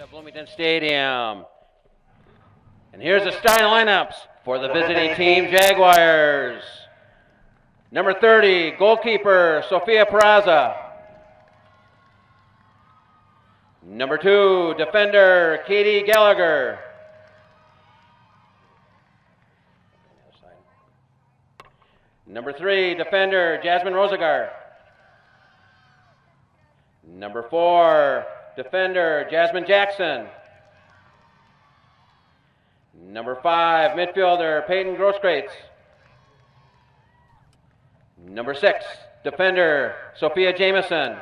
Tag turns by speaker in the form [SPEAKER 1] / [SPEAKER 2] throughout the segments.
[SPEAKER 1] At Bloomington Stadium. And here's the starting lineups for the visiting team, Jaguars. Number 30, goalkeeper, Sophia Peraza. Number 2, defender, Katie Gallagher. Number 3, defender, Jasmine Rosegar. Number 4, defender, Jasmine Jackson. Number 5, midfielder, Peyton Grosskreutz. Number 6, defender, Sophia Jameson.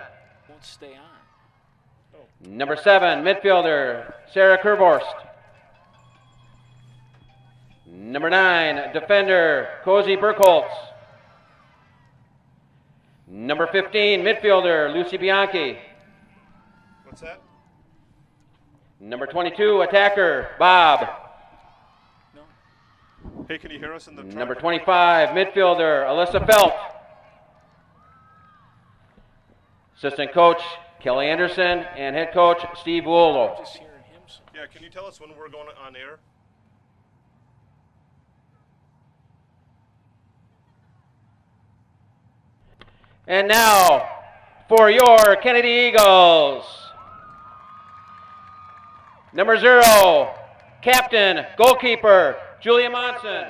[SPEAKER 2] Won't stay on.
[SPEAKER 1] Number 7, midfielder, Sarah Kervorst. Number 9, defender, Cozy Burkholtz. Number 15, midfielder, Lucy Bianchi.
[SPEAKER 3] What's that?
[SPEAKER 1] Number 22, attacker, Bob.
[SPEAKER 3] No. Hey, can you hear us in the truck?
[SPEAKER 1] Number 25, midfielder, Alyssa Felt. Assistant coach, Kelly Anderson, and head coach, Steve Wuolo.
[SPEAKER 2] Just hearing him.
[SPEAKER 3] Yeah, can you tell us when we're going on air?
[SPEAKER 1] And now, for your Kennedy Eagles. Number 0, captain, goalkeeper, Julia Monson.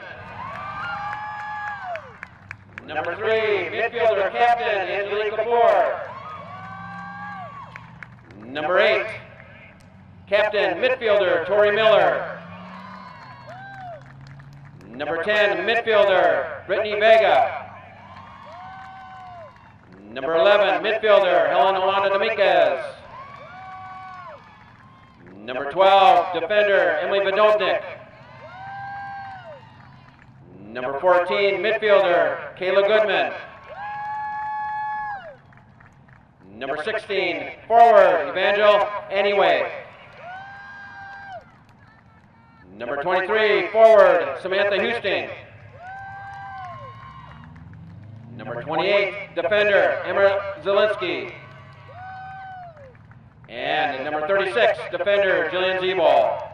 [SPEAKER 1] Number 3, midfielder, captain, Angelique Kapoor. Number 8, captain, midfielder, Tori Miller. Number 10, midfielder, Brittany Vega. Number 11, midfielder, Helen Olanda Dominguez. Number 12, defender, Emily Vodovnik. Number 14, midfielder, Kayla Goodman. Number 16, forward, Evangel Anyway. Number 23, forward, Samantha Husting. Number 28, defender, Emma Zielinski. And number 36, defender, Jillian Zeeball.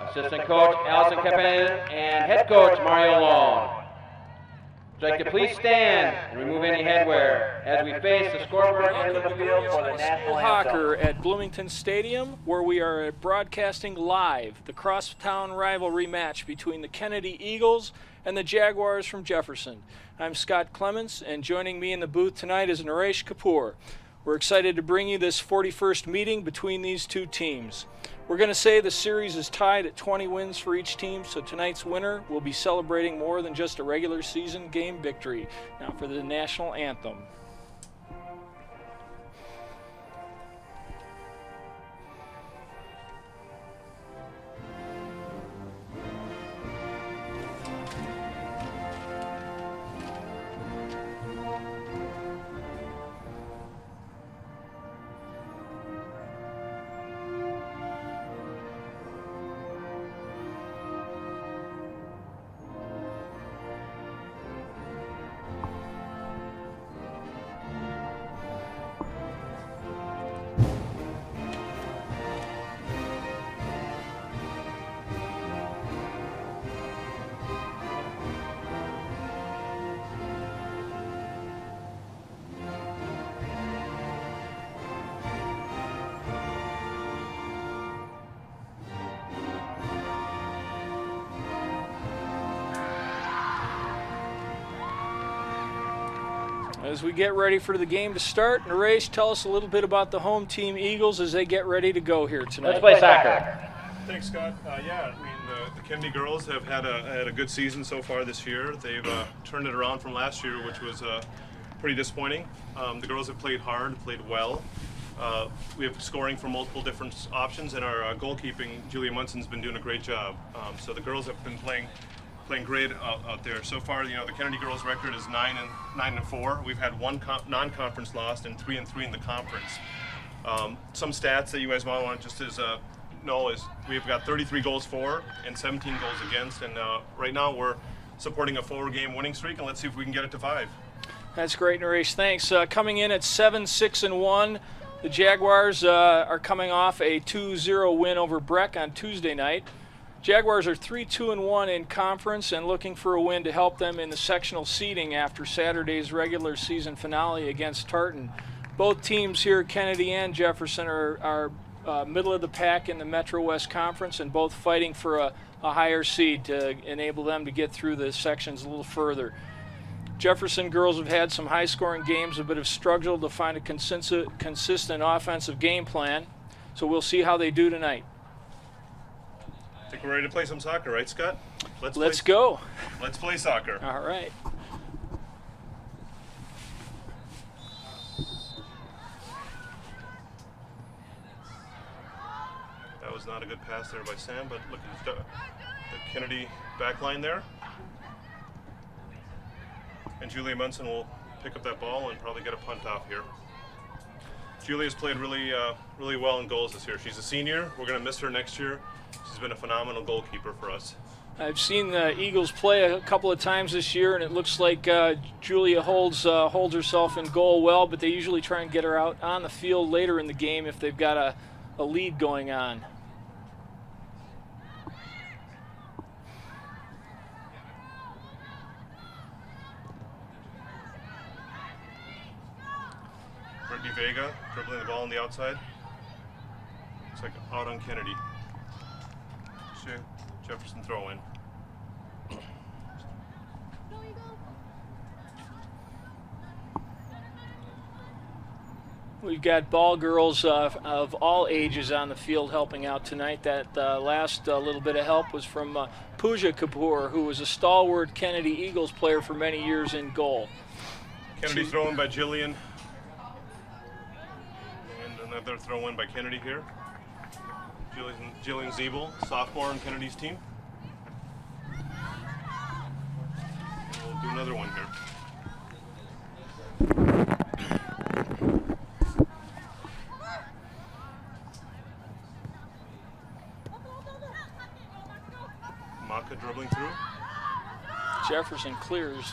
[SPEAKER 1] Assistant coach, Allison Capen, and head coach, Mario Long. Would you like to please stand and remove any headwear as we face the scoreboard into the field for the national
[SPEAKER 2] Hawker
[SPEAKER 1] anthem.
[SPEAKER 2] at Bloomington Stadium, where we are broadcasting live the crosstown rivalry match between the Kennedy Eagles and the Jaguars from Jefferson. I'm Scott Clements, and joining me in the booth tonight is Naresh Kapoor. We're excited to bring you this 41st meeting between these two teams. We're going to say the series is tied at 20 wins for each team, so tonight's winner will be celebrating more than just a regular season game victory. Now for the national anthem. As we get ready for the game to start, Naresh, tell us a little bit about the home team Eagles as they get ready to go here tonight.
[SPEAKER 1] Let's play soccer.
[SPEAKER 3] Thanks, Scott. Yeah, I mean, the Kennedy girls have had a good season so far this year. They've turned it around from last year, which was pretty disappointing. The girls have played hard, played well. We have scoring from multiple different options, and our goalkeeping, Julia Munson's been doing a great job. So the girls have been playing great out there. So far, you know, the Kennedy girls' record is 9-4. We've had one non-conference loss and 3-3 in the conference. Some stats that you guys might want just as know is we've got 33 goals for and 17 goals against, and right now we're supporting a 4-game winning streak, and let's see if we can get it to 5.
[SPEAKER 2] That's great, Naresh. Thanks. Coming in at 7-6-1, The Jaguars are coming off a 2-0 win over Breck on Tuesday night. Jaguars are 3-2-1 in conference and looking for a win to help them in the sectional seeding after Saturday's regular season finale against Tartan. Both teams here, Kennedy and Jefferson, are middle of the pack in the Metro West Conference and both fighting for a higher seed to enable them to get through the sections a little further. Jefferson girls have had some high-scoring games, but have struggled to find a consistent offensive game plan. So we'll see how they do tonight.
[SPEAKER 3] I think we're ready to play some soccer, right, Scott?
[SPEAKER 2] Let's go.
[SPEAKER 3] Let's play soccer.
[SPEAKER 2] All right.
[SPEAKER 3] That was not a good pass there by Sam, but look at the Kennedy back line there. And Julia Munson will pick up that ball and probably get a punt off here. Julia's played really well in goals this year. She's a senior. We're going to miss her next year. She's been a phenomenal goalkeeper for us.
[SPEAKER 2] I've seen the Eagles play a couple of times this year, and it looks like Julia holds herself in goal well, but they usually try and get her out on the field later in the game if they've got a lead going on.
[SPEAKER 3] Brittany Vega dribbling the ball on the outside. Looks like out on Kennedy. Jefferson throw in.
[SPEAKER 2] We've got ball girls of all ages on the field helping out tonight. That last little bit of help was from Pooja Kapoor, who was a stalwart Kennedy Eagles player for many years in goal.
[SPEAKER 3] Kennedy throw in by Jillian. And another throw in by Kennedy here. Jillian Zeeble, sophomore on Kennedy's team. And we'll do another one here. Maka dribbling through.
[SPEAKER 2] Jefferson clears.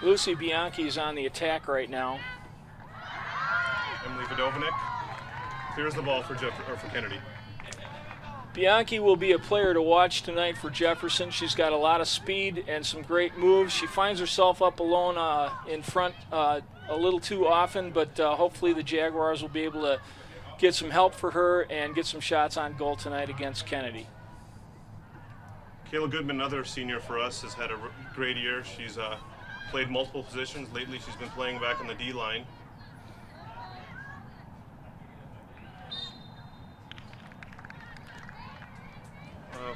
[SPEAKER 2] Lucy Bianchi is on the attack right now.
[SPEAKER 3] Emily Vodovanik clears the ball for Kennedy.
[SPEAKER 2] Bianchi will be a player to watch tonight for Jefferson. She's got a lot of speed and some great moves. She finds herself up alone in front a little too often, but hopefully the Jaguars will be able to get some help for her and get some shots on goal tonight against Kennedy.
[SPEAKER 3] Kayla Goodman, another senior for us, has had a great year. She's played multiple positions. Lately she's been playing back on the D line.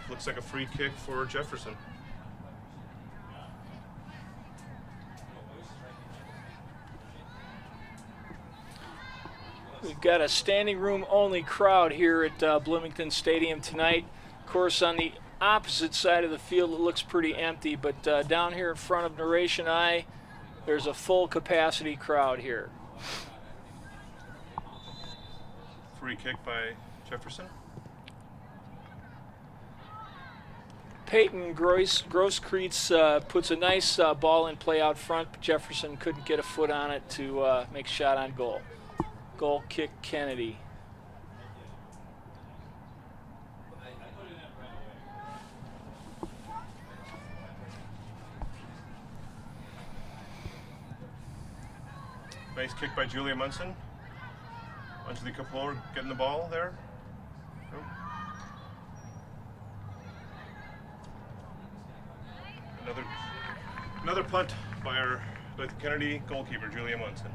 [SPEAKER 3] Looks like a free kick for Jefferson.
[SPEAKER 2] We've got a standing room only crowd here at Bloomington Stadium tonight. Of course, on the opposite side of the field it looks pretty empty, but down here in front of Narration Eye, there's a full capacity crowd here.
[SPEAKER 3] Free kick by Jefferson.
[SPEAKER 2] Peyton Grosskreutz puts a nice ball in play out front, but Jefferson couldn't get a foot on it to make a shot on goal. Goal kick Kennedy.
[SPEAKER 3] Nice kick by Julia Munson. Anjali Kapoor getting the ball there. Oh. Another punt by the Kennedy goalkeeper, Julia Munson.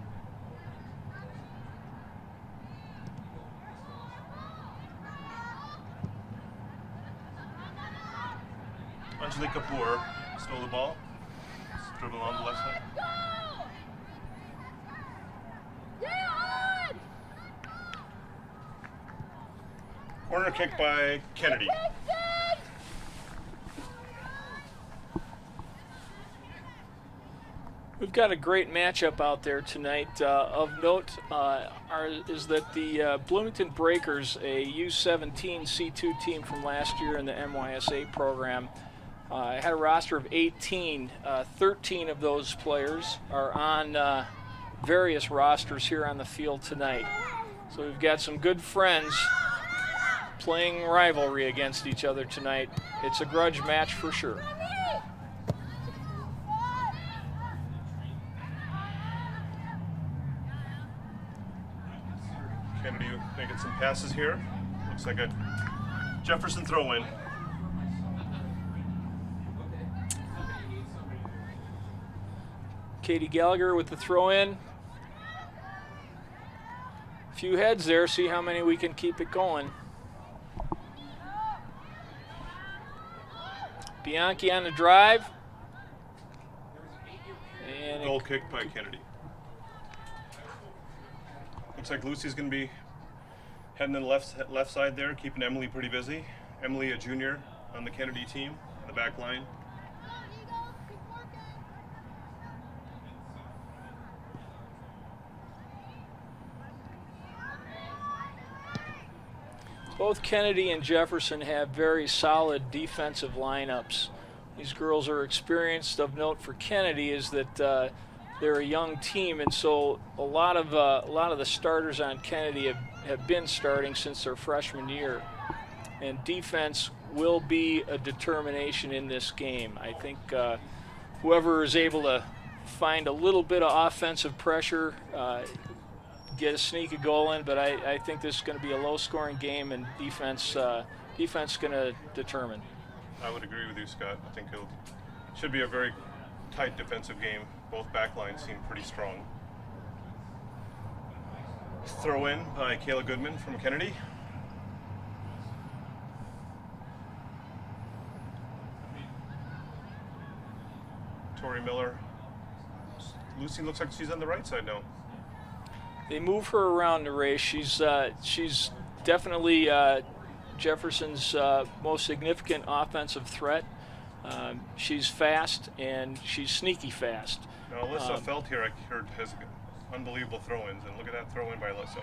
[SPEAKER 3] Anjali Kapoor stole the ball. Dribble on the left side. Corner kick by Kennedy.
[SPEAKER 2] We've got a great matchup out there tonight. Of note is that the Bloomington Breakers, a U17 C2 team from last year in the MYSA program, had a roster of 18. 13 of those players are on various rosters here on the field tonight. So we've got some good friends playing rivalry against each other tonight. It's a grudge match for sure.
[SPEAKER 3] Kennedy making some passes here. Looks like a Jefferson throw-in.
[SPEAKER 2] Katie Gallagher with the throw-in. Few heads there, see how many we can keep it going. Bianchi on the drive. And
[SPEAKER 3] Goal kick by Kennedy. Looks like Lucy's going to be heading to the left side there, keeping Emily pretty busy. Emily, a junior on the Kennedy team, on the back line.
[SPEAKER 2] Both Kennedy and Jefferson have very solid defensive lineups. These girls are experienced. Of note for Kennedy is that they're a young team, and so a lot of the starters on Kennedy have been starting since their freshman year. And defense will be a determination in this game. I think whoever is able to find a little bit of offensive pressure, get a sneaky goal in, but I think this is going to be a low-scoring game, and defense going to determine.
[SPEAKER 3] I would agree with you, Scott. I think it should be a very tight defensive game. Both back lines seem pretty strong. Throw in by Kayla Goodman from Kennedy. Tori Miller. Lucy looks like she's on the right side now.
[SPEAKER 2] They move her around the race. She's definitely Jefferson's most significant offensive threat. She's fast, and she's sneaky fast.
[SPEAKER 3] Now, Alyssa Felt here, I heard, has unbelievable throw-ins, and look at that throw-in by Alyssa.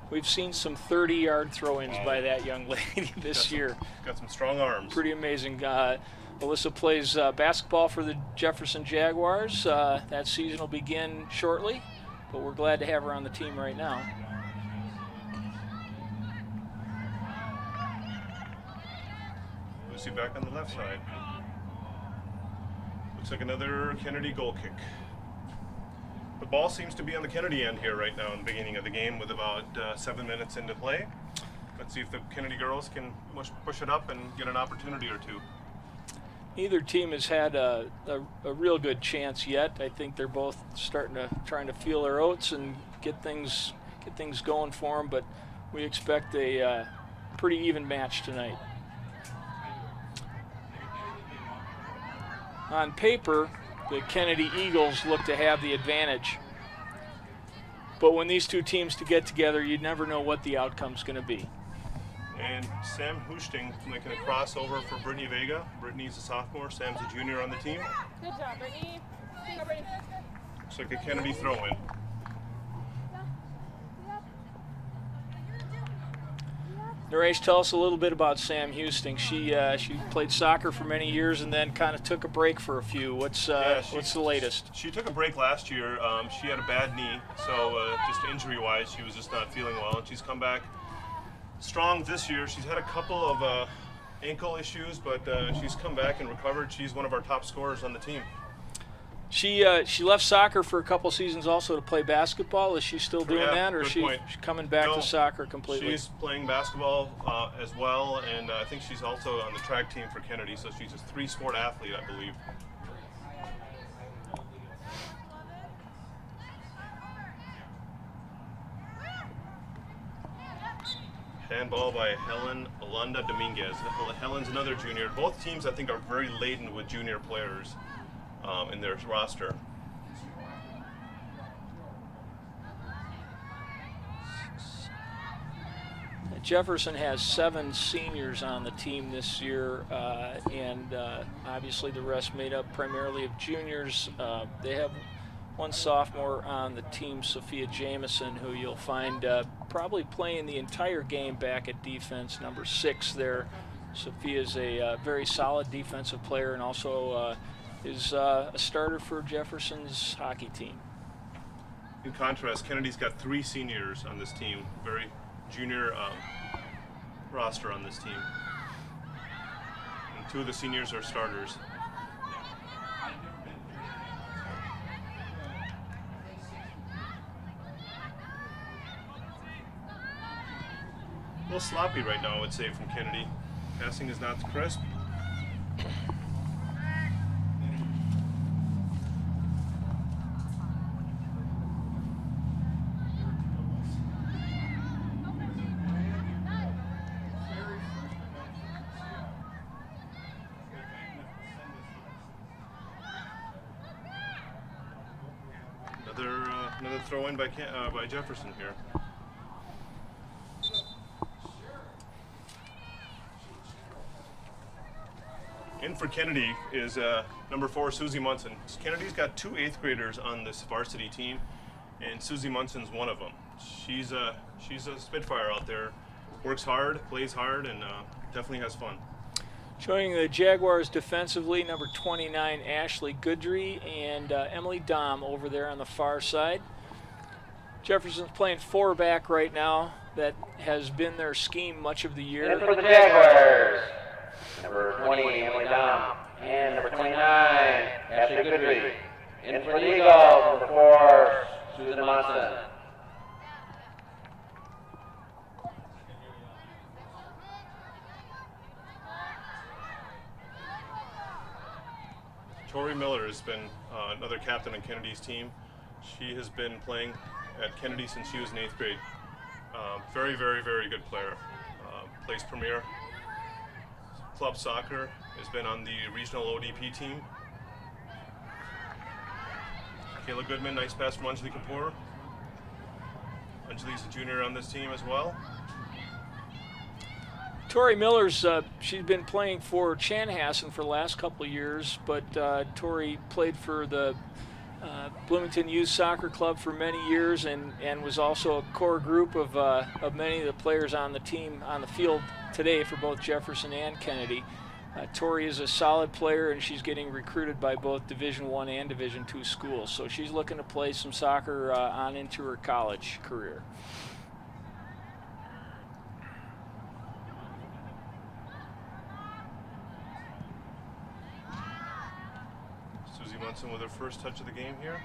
[SPEAKER 2] We've seen some 30-yard throw-ins by that young lady this year.
[SPEAKER 3] Got some strong arms.
[SPEAKER 2] Pretty amazing. Alyssa plays basketball for the Jefferson Jaguars. That season will begin shortly, but we're glad to have her on the team right now.
[SPEAKER 3] Lucy back on the left side. Looks like another Kennedy goal kick. The ball seems to be on the Kennedy end here right now in the beginning of the game with about 7 minutes into play. Let's see if the Kennedy girls can push it up and get an opportunity or two.
[SPEAKER 2] Neither team has had a real good chance yet. I think they're both trying to feel their oats and get things going for them, but we expect a pretty even match tonight. On paper, the Kennedy Eagles look to have the advantage. But when these two teams get together, you never know what the outcome's going to be.
[SPEAKER 3] And Sam Husting making a crossover for Brittany Vega. Brittany's a sophomore, Sam's a junior on the team.
[SPEAKER 4] Good job, Brittany. Good job, Brittany.
[SPEAKER 3] Looks like a Kennedy throw-in.
[SPEAKER 2] Naresh, tell us a little bit about Sam Husting. She played soccer for many years and then kind of took a break for a few. What's the latest?
[SPEAKER 3] She took a break last year. She had a bad knee, so just injury-wise, she was just not feeling well, and she's come back strong this year. She's had a couple of ankle issues, but she's come back and recovered. She's one of our top scorers on the team.
[SPEAKER 2] She left soccer for a couple seasons also to play basketball. Is she still doing that, or is she coming back to soccer completely?
[SPEAKER 3] She's playing basketball as well, and I think she's also on the track team for Kennedy, so she's a three-sport athlete, I believe. Handball by Helen Alonda Dominguez. Helen's another junior. Both teams, I think, are very laden with junior players in their roster.
[SPEAKER 2] Jefferson has 7 seniors on the team this year, and obviously the rest made up primarily of juniors. They have one sophomore on the team, Sophia Jameson, who you'll find probably playing the entire game back at defense, number 6 there. Sophia is a very solid defensive player and also is a starter for Jefferson's hockey team.
[SPEAKER 3] In contrast, Kennedy's got 3 seniors on this team, very junior roster on this team. And 2 of the seniors are starters. A little sloppy right now, I would say, from Kennedy. Passing is not crisp. Another throw in by Jefferson here. In for Kennedy is number 4, Susie Munson. Kennedy's got 2 8th graders on this varsity team, and Susie Munson's one of them. She's a spitfire out there, works hard, plays hard, and definitely has fun.
[SPEAKER 2] Joining the Jaguars defensively, number 29, Ashley Goodry, and Emily Dom over there on the far side. Jefferson's playing 4-back right now. That has been their scheme much of the year.
[SPEAKER 1] In for the Jaguars, number 20, Emily Dom, and number 29, Ashley Goodry. In for the Eagles, number 4, Susan Monson.
[SPEAKER 3] Tori Miller has been another captain on Kennedy's team. She has been playing at Kennedy since she was in 8th grade. Very, very, very good player. Plays premier. Club soccer, has been on the regional ODP team. Kayla Goodman, nice pass from Anjali Kapoor. Anjali's a junior on this team as well.
[SPEAKER 2] Tori Miller's, she's been playing for Chanhassen for the last couple of years, but Tori played for the Bloomington Youth Soccer Club for many years and was also a core group of many of the players on the team on the field today for both Jefferson and Kennedy. Tori is a solid player, and she's getting recruited by both Division I and Division II schools, so she's looking to play some soccer on into her college career.
[SPEAKER 3] Susie Munson with her first touch of the game here.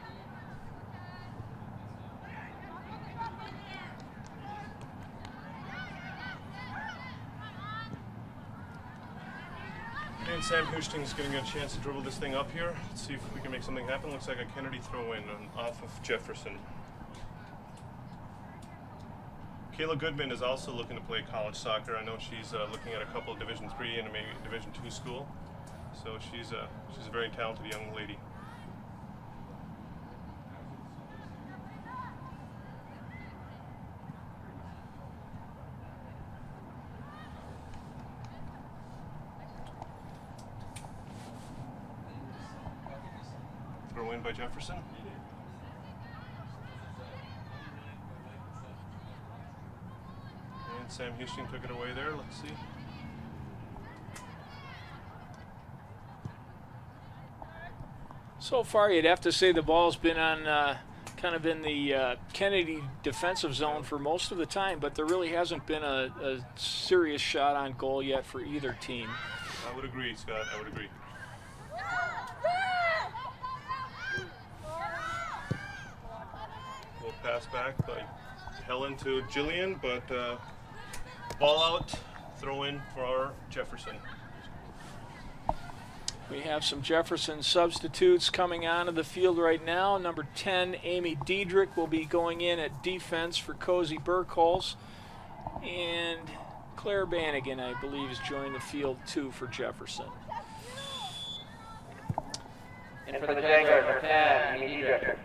[SPEAKER 3] And Sam Houston's getting a chance to dribble this thing up here. Let's see if we can make something happen. Looks like a Kennedy throw in off of Jefferson. Kayla Goodman is also looking to play college soccer. I know she's looking at a couple of Division III and maybe Division II school. So she's a very talented young lady. Throw in by Jefferson. And Sam Houston took it away there. Let's see.
[SPEAKER 2] So far, you'd have to say the ball's been on kind of in the Kennedy defensive zone for most of the time, but there really hasn't been a serious shot on goal yet for either team.
[SPEAKER 3] I would agree, Scott. I would agree. We'll pass back by Helen to Jillian, but ball out, throw in for our Jefferson.
[SPEAKER 2] We have some Jefferson substitutes coming onto the field right now. Number 10, Amy Diedrich, will be going in at defense for Cozy Burkholz. And Claire Bannigan, I believe, has joined the field too for Jefferson.
[SPEAKER 1] And for the Jaguars, number 10, Amy Diedrich.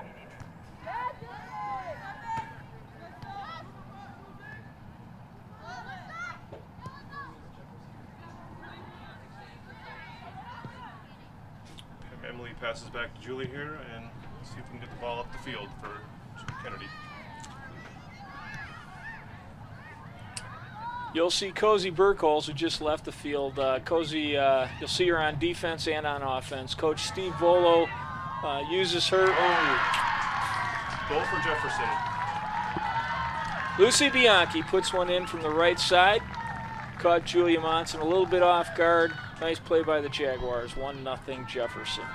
[SPEAKER 3] Emily passes back to Julie here, and see if we can get the ball up the field for Kennedy.
[SPEAKER 2] You'll see Cozy Burkholz, who just left the field. Cozy, you'll see her on defense and on offense. Coach Steve Volo uses her.
[SPEAKER 3] Goal for Jefferson.
[SPEAKER 2] Lucy Bianchi puts one in from the right side. Caught Julia Monson a little bit off guard. Nice play by the Jaguars. 1-0 Jefferson.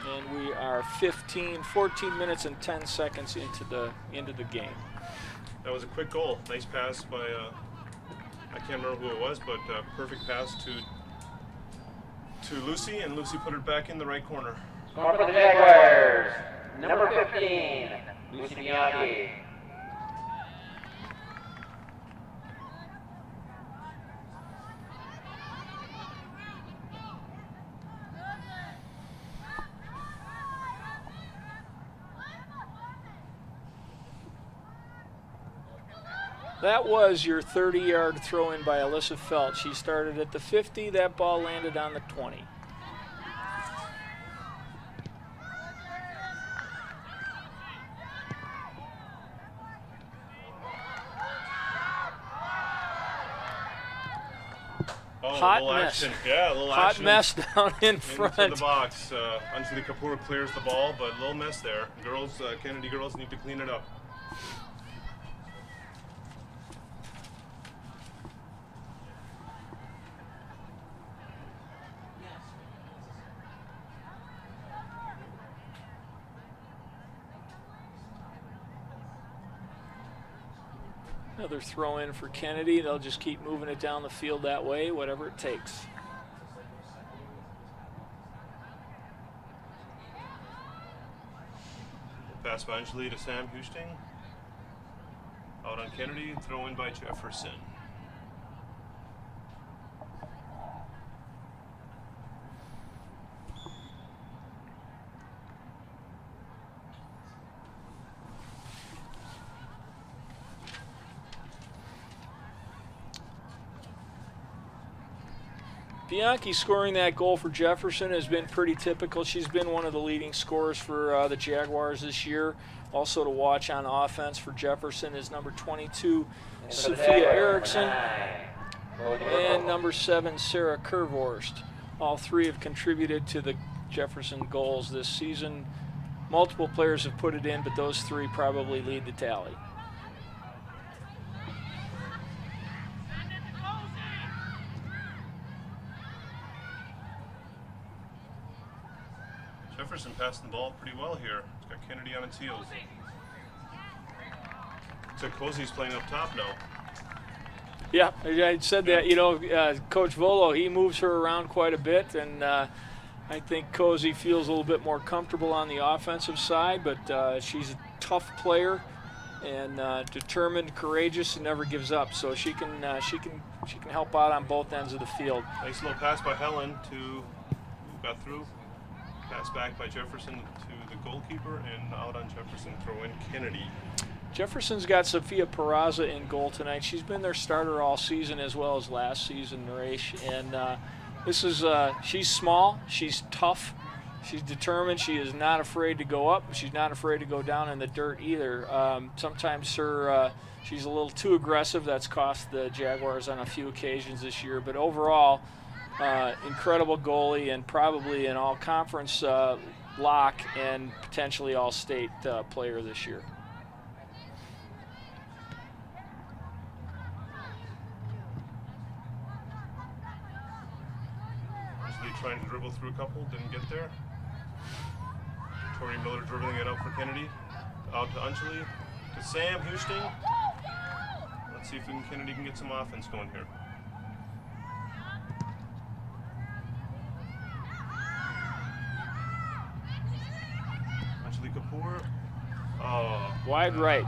[SPEAKER 2] And we are 14 minutes and 10 seconds into the game.
[SPEAKER 3] That was a quick goal. Nice pass by, I can't remember who it was, but perfect pass to Lucy, and Lucy put it back in the right corner.
[SPEAKER 1] Score for the Jaguars, number 15, Lucy Bianchi.
[SPEAKER 2] That was your 30-yard throw-in by Alyssa Felt. She started at the 50. That ball landed on the 20.
[SPEAKER 3] Oh,
[SPEAKER 2] Hot
[SPEAKER 3] a little
[SPEAKER 2] mess.
[SPEAKER 3] action. Yeah, a little
[SPEAKER 2] Hot
[SPEAKER 3] action.
[SPEAKER 2] mess down in front.
[SPEAKER 3] Into the box. Anjali Kapoor clears the ball, but a little mess there. Girls, Kennedy girls need to clean it up.
[SPEAKER 2] Another throw in for Kennedy. They'll just keep moving it down the field that way, whatever it takes.
[SPEAKER 3] Pass by Anjali to Sam Houston. Out on Kennedy, throw in by Jefferson.
[SPEAKER 2] Bianchi scoring that goal for Jefferson has been pretty typical. She's been one of the leading scorers for the Jaguars this year. Also to watch on offense for Jefferson is number 22, Sophia Erickson, and number 7, Sarah Kurvorst. All three have contributed to the Jefferson goals this season. Multiple players have put it in, but those three probably lead the tally.
[SPEAKER 3] Jefferson passing the ball pretty well here. It's got Kennedy on its heels. So Cozy's playing up top now.
[SPEAKER 2] Yeah, I said that. You know, Coach Volo, he moves her around quite a bit, and I think Cozy feels a little bit more comfortable on the offensive side, but she's a tough player and determined, courageous, and never gives up. So she can help out on both ends of the field.
[SPEAKER 3] Nice little pass by Helen to who got through. Pass back by Jefferson to the goalkeeper, and out on Jefferson, throw in Kennedy.
[SPEAKER 2] Jefferson's got Sophia Peraza in goal tonight. She's been their starter all season as well as last season, Naresh. And this is she's small, she's tough, she's determined. She is not afraid to go up. She's not afraid to go down in the dirt either. Sometimes she's a little too aggressive. That's cost the Jaguars on a few occasions this year. But overall, incredible goalie and probably an all-conference lock and potentially all-state player this year.
[SPEAKER 3] Trying to dribble through a couple, didn't get there. Tori Miller dribbling it out for Kennedy. Out to Anjali, to Sam Houston. Let's see if Kennedy can get some offense going here. Anjali Kapoor. Oh.
[SPEAKER 2] Wide right.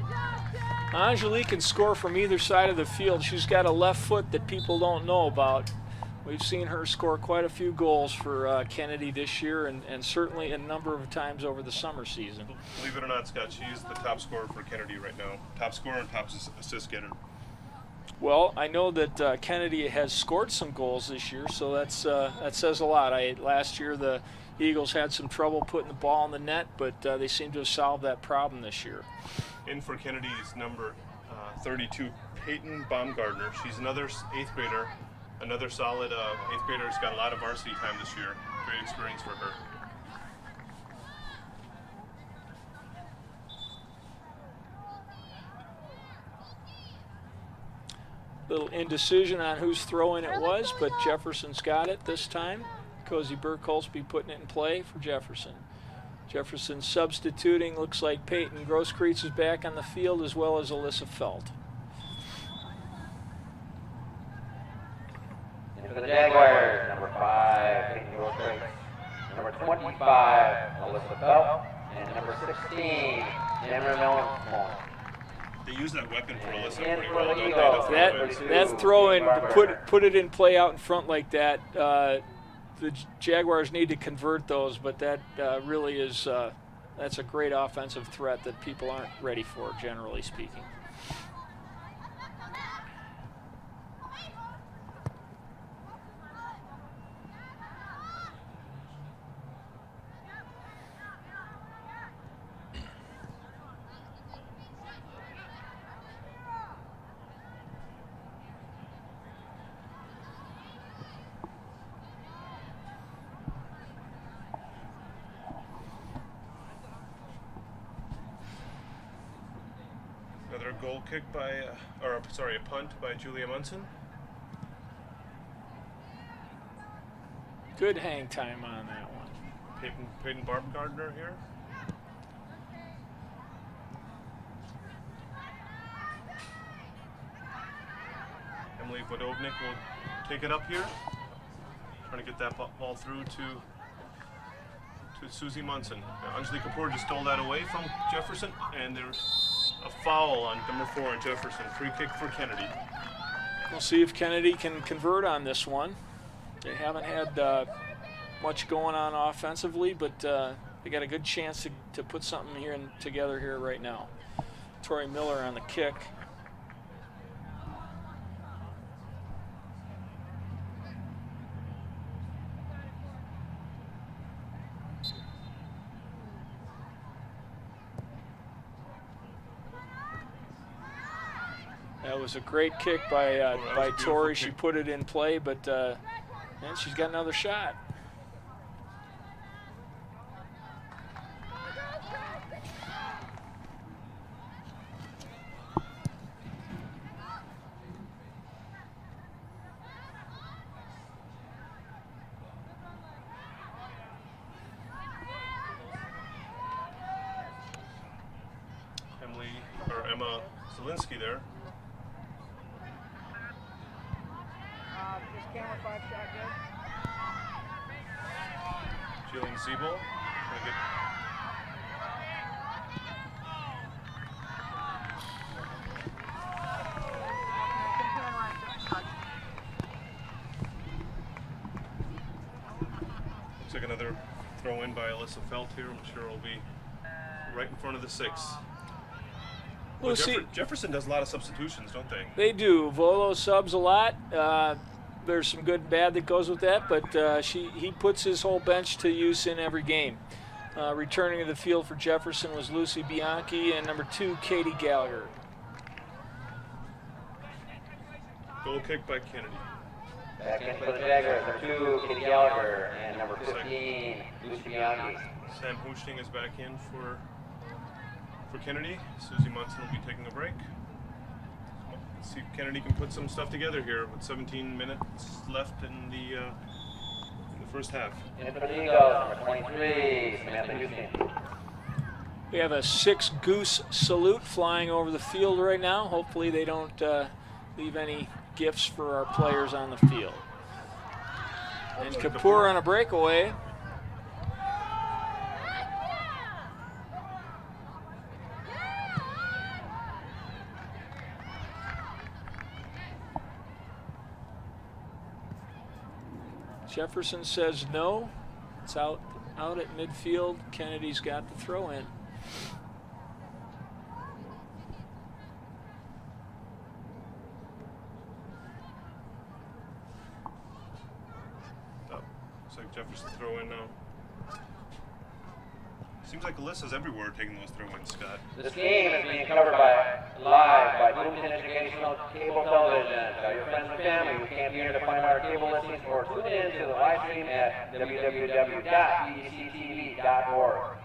[SPEAKER 2] Anjali can score from either side of the field. She's got a left foot that people don't know about. We've seen her score quite a few goals for Kennedy this year and certainly a number of times over the summer season.
[SPEAKER 3] Believe it or not, Scott, she's the top scorer for Kennedy right now. Top scorer and top assist getter.
[SPEAKER 2] Well, I know that Kennedy has scored some goals this year, so that says a lot. Last year the Eagles had some trouble putting the ball in the net, but they seem to have solved that problem this year.
[SPEAKER 3] In for Kennedy's number 32, Peyton Baumgartner. She's another 8th grader. Another solid 8th grader who's got a lot of varsity time this year. Great experience for her.
[SPEAKER 2] Little indecision on whose throw-in it was, but Jefferson's got it this time. Cozy Burke-Holsby putting it in play for Jefferson. Jefferson substituting. Looks like Peyton Grosskreutz is back on the field, as well as Alyssa Felt.
[SPEAKER 1] And for the Jaguars, number 5, Peyton Grosskreutz. Number 25, Alyssa Felt. And number 16, Cameron Mellon.
[SPEAKER 3] They use that weapon for Alyssa
[SPEAKER 1] And
[SPEAKER 3] pretty
[SPEAKER 1] for
[SPEAKER 3] well,
[SPEAKER 1] the
[SPEAKER 3] don't they?
[SPEAKER 1] Eagles,
[SPEAKER 2] That throw-in, put it in play out in front like that. The Jaguars need to convert those, but that really is that's a great offensive threat that people aren't ready for, generally speaking.
[SPEAKER 3] Another goal kick by, a punt by Julia Munson.
[SPEAKER 2] Good hang time on that one.
[SPEAKER 3] Peyton Baumgartner here. Emily Vodovnik will take it up here. Trying to get that ball through to Susie Munson. Now, Anjali Kapoor just stole that away from Jefferson, and there's a foul on number 4 on Jefferson. Free kick for Kennedy.
[SPEAKER 2] We'll see if Kennedy can convert on this one. They haven't had much going on offensively, but they got a good chance to put something together here right now. Tori Miller on the kick. That was a great kick by Tori. She put it in play, but and she's got another shot.
[SPEAKER 3] Emma Zielinski there.
[SPEAKER 4] Camera 5 shot good.
[SPEAKER 3] Jillian Siebel. Looks like another throw in by Alyssa Felt here. I'm sure it'll be right in front of the 6. Well, Jefferson does a lot of substitutions, don't they?
[SPEAKER 2] They do. Volo subs a lot. There's some good and bad that goes with that, but he puts his whole bench to use in every game. Returning to the field for Jefferson was Lucy Bianchi and number 2, Katie Gallagher.
[SPEAKER 3] Goal kick by Kennedy.
[SPEAKER 1] Back in for the Jaguars, number 2, Katie Gallagher, and number 15, Lucy Bianchi.
[SPEAKER 3] Sam Hoosting is back in for Kennedy. Susie Munson will be taking a break. Let's see if Kennedy can put some stuff together here with 17 minutes left in the first half.
[SPEAKER 1] And for the Eagles, number 23, Samantha Houston.
[SPEAKER 2] We have a 6 goose salute flying over the field right now. Hopefully they don't leave any gifts for our players on the field. And Kapoor on a breakaway. Jefferson says no. It's out at midfield. Kennedy's got the throw in.
[SPEAKER 3] Looks like Jefferson throw in now. Seems like Alyssa's everywhere taking those throw-ins, Scott.
[SPEAKER 1] This game is being covered live by Bloomington Educational Cable Television. Tell your friends and family who can't be here to find our cable listings or tune in to the live stream at www.BEC-TV.org.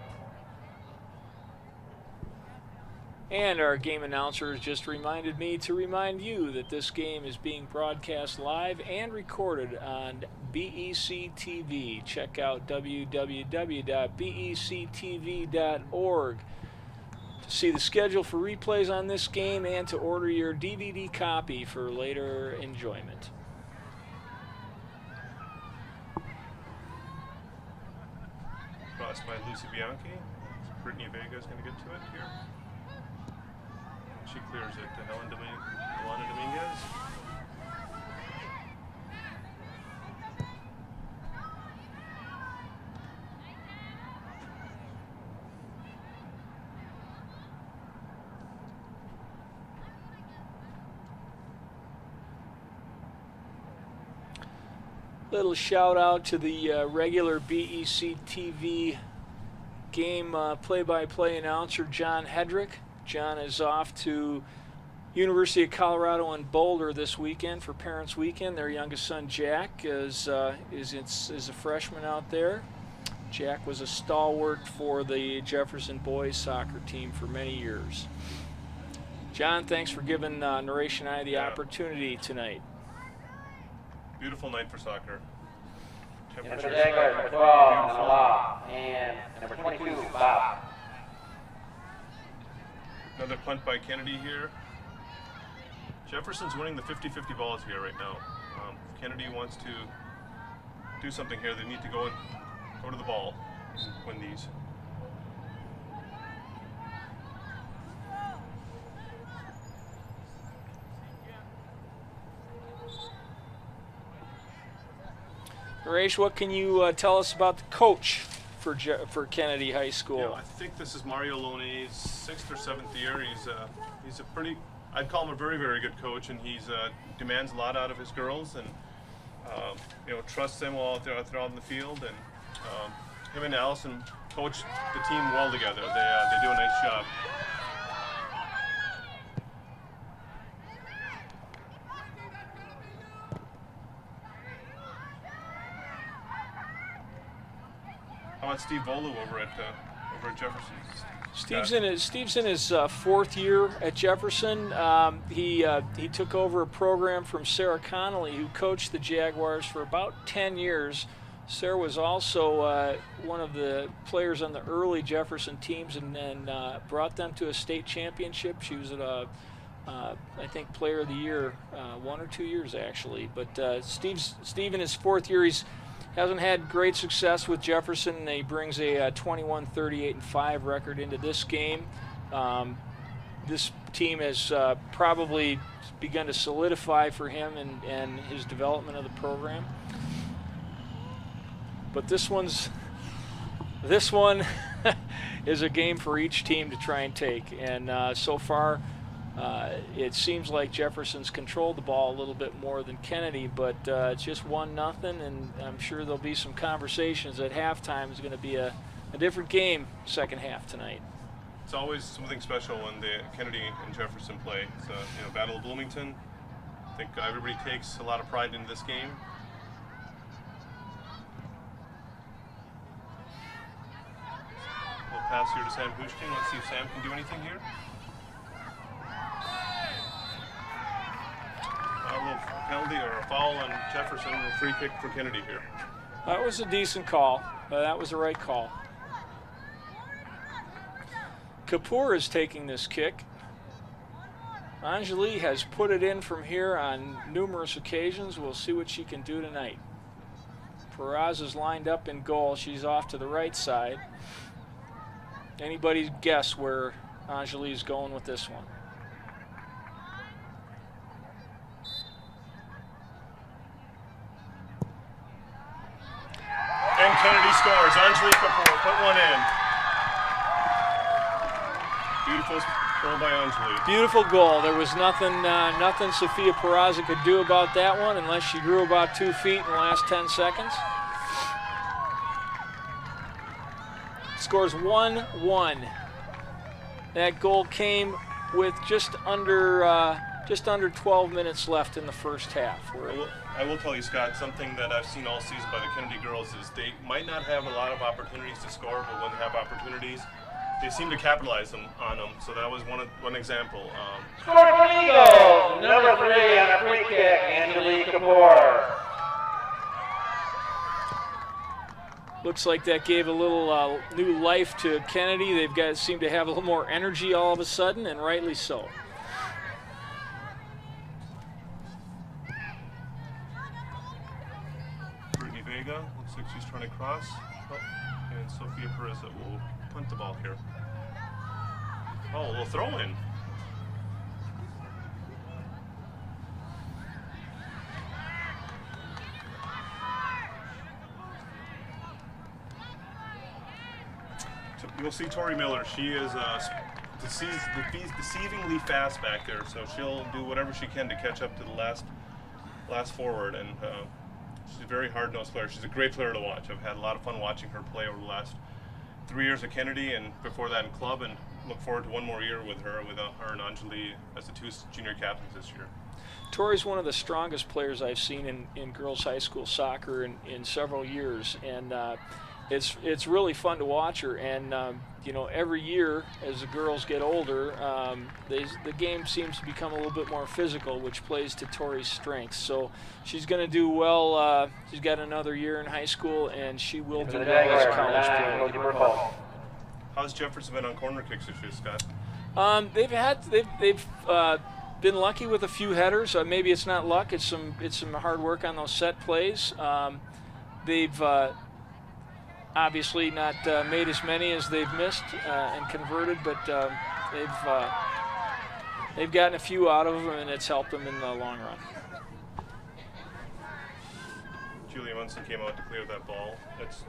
[SPEAKER 2] And our game announcer has just reminded me to remind you that this game is being broadcast live and recorded on BEC-TV. Check out www.bec-tv.org to see the schedule for replays on this game and to order your DVD copy for later enjoyment.
[SPEAKER 3] Crossed by Lucy Bianchi. Brittany Vega is going to get to it here. She clears it to Alana Dominguez.
[SPEAKER 2] Little shout out to the regular BEC-TV game play-by-play announcer John Hedrick. John is off to University of Colorado in Boulder this weekend for Parents Weekend. Their youngest son Jack is a freshman out there. Jack was a stalwart for the Jefferson boys soccer team for many years. John, thanks for giving Narration and I the opportunity tonight.
[SPEAKER 3] Beautiful night for soccer.
[SPEAKER 1] And for the Jaguars, number 12, Salah, and number 22, Bob.
[SPEAKER 3] Another punt by Kennedy here. Jefferson's winning the 50-50 balls here right now. If Kennedy wants to do something here, they need to go to the ball and win these.
[SPEAKER 2] Naresh, what can you tell us about the coach for Kennedy High School?
[SPEAKER 3] Yeah, I think this is Mario Lone's 6th or 7th year. He's a pretty, I'd call him a very, very good coach, and he's demands a lot out of his girls, and trusts them while they're out in the field. And him and Allison coach the team well together. They do a nice job. How about Steve Volu over at Jefferson?
[SPEAKER 2] Steve's in his 4th year at Jefferson. He took over a program from Sarah Connolly, who coached the Jaguars for about 10 years. Sarah was also one of the players on the early Jefferson teams and brought them to a state championship. She was I think Player of the Year 1 or 2 years actually. But Steve in his 4th year, hasn't had great success with Jefferson. He brings a 21-38-5 record into this game. This team has probably begun to solidify for him and his development of the program. But this one is a game for each team to try and take. And so far, it seems like Jefferson's controlled the ball a little bit more than Kennedy, but it's just 1-0, and I'm sure there'll be some conversations at halftime. It's going to be a different game second half tonight.
[SPEAKER 3] It's always something special when the Kennedy and Jefferson play. It's Battle of Bloomington. I think everybody takes a lot of pride in this game. We'll pass here to Sam Hushkin. Let's see if Sam can do anything here. A little penalty or a foul on Jefferson, and a free kick for Kennedy here.
[SPEAKER 2] That was a decent call. That was the right call. Kapoor is taking this kick. Anjali has put it in from here on numerous occasions. We'll see what she can do tonight. Peraz is lined up in goal. She's off to the right side. Anybody's guess where Anjali is going with this one?
[SPEAKER 3] And Kennedy scores. Anjali Kapoor put one in. Beautiful goal by Anjali.
[SPEAKER 2] Beautiful goal. There was nothing Sophia Peraza could do about that one unless she grew about 2 feet in the last 10 seconds. Scores 1-1. That goal came with just under 12 minutes left in the first half.
[SPEAKER 3] I will tell you, Scott, something that I've seen all season by the Kennedy girls is they might not have a lot of opportunities to score, but when they have opportunities, they seem to capitalize on them. So that was one example.
[SPEAKER 1] Score for the Eagles, number 3 on a free kick, Angelique Kapoor.
[SPEAKER 2] Looks like that gave a little new life to Kennedy. They've seem to have a little more energy all of a sudden, and rightly so.
[SPEAKER 3] Brittany Vega looks like she's trying to cross. Oh, and Sophia Perez will punt the ball here. Oh, a little throw in. You'll see Tori Miller. She is deceivingly fast back there, so she'll do whatever she can to catch up to the last forward. And she's a very hard-nosed player. She's a great player to watch. I've had a lot of fun watching her play over the last 3 years at Kennedy, and before that in club. And look forward to one more year with her and Anjali as the 2 junior captains this year.
[SPEAKER 2] Tori's one of the strongest players I've seen in girls high school soccer in several years, and it's really fun to watch her. And you know, every year as the girls get older, the game seems to become a little bit more physical, which plays to Tori's strengths. So she's going to do well. She's got another year in high school, and she will do well as a college player.
[SPEAKER 3] How's Jefferson been on corner kicks this year, Scott?
[SPEAKER 2] They've been lucky with a few headers. Maybe it's not luck. It's some hard work on those set plays. They've obviously not made as many as they've missed and converted, but they've gotten a few out of them, and it's helped them in the long run.
[SPEAKER 3] Julia Munson came out to clear that ball. It's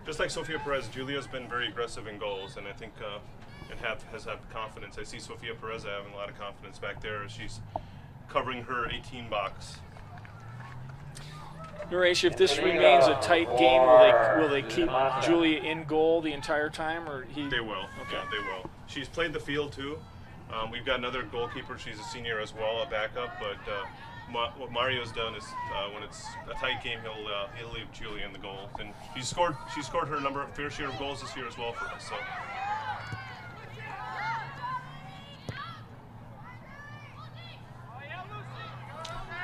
[SPEAKER 3] just like Sophia Perez. Julia's been very aggressive in goals, and I think has had confidence. I see Sophia Perez having a lot of confidence back there as she's covering her 18 box.
[SPEAKER 2] Naresh, if this remains a tight game, will they keep Julia in goal the entire time, or he?
[SPEAKER 3] They will.
[SPEAKER 2] Okay.
[SPEAKER 3] Yeah, they will. She's played the field too. We've got another goalkeeper. She's a senior as well, a backup. But what Mario's done is when it's a tight game, he'll leave Julia in the goal, and she scored her fair share of goals this year as well for us. So.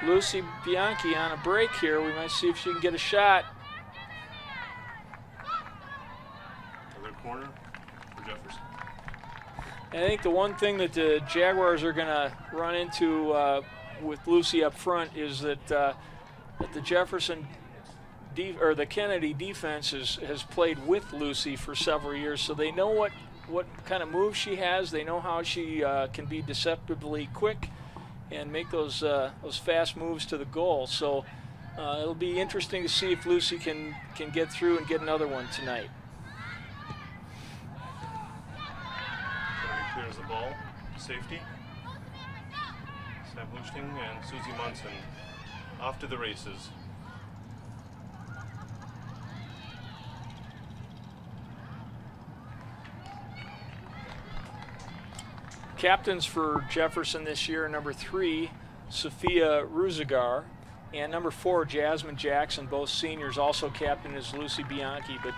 [SPEAKER 2] Lucy Bianchi on a break here. We might see if she can get a shot.
[SPEAKER 3] Another corner for Jefferson.
[SPEAKER 2] I think the one thing that the Jaguars are going to run into with Lucy up front is that the Jefferson or the Kennedy defense has played with Lucy for several years, so they know what kind of moves she has. They know how she can be deceptively quick and make those fast moves to the goal. So it'll be interesting to see if Lucy can get through and get another one tonight.
[SPEAKER 3] Clears the ball. Safety. Sam Huchting and Susie Munson off to the races.
[SPEAKER 2] Captains for Jefferson this year, number 3, Sophia Ruzigar, and number 4, Jasmine Jackson, both seniors. Also captain is Lucy Bianchi, but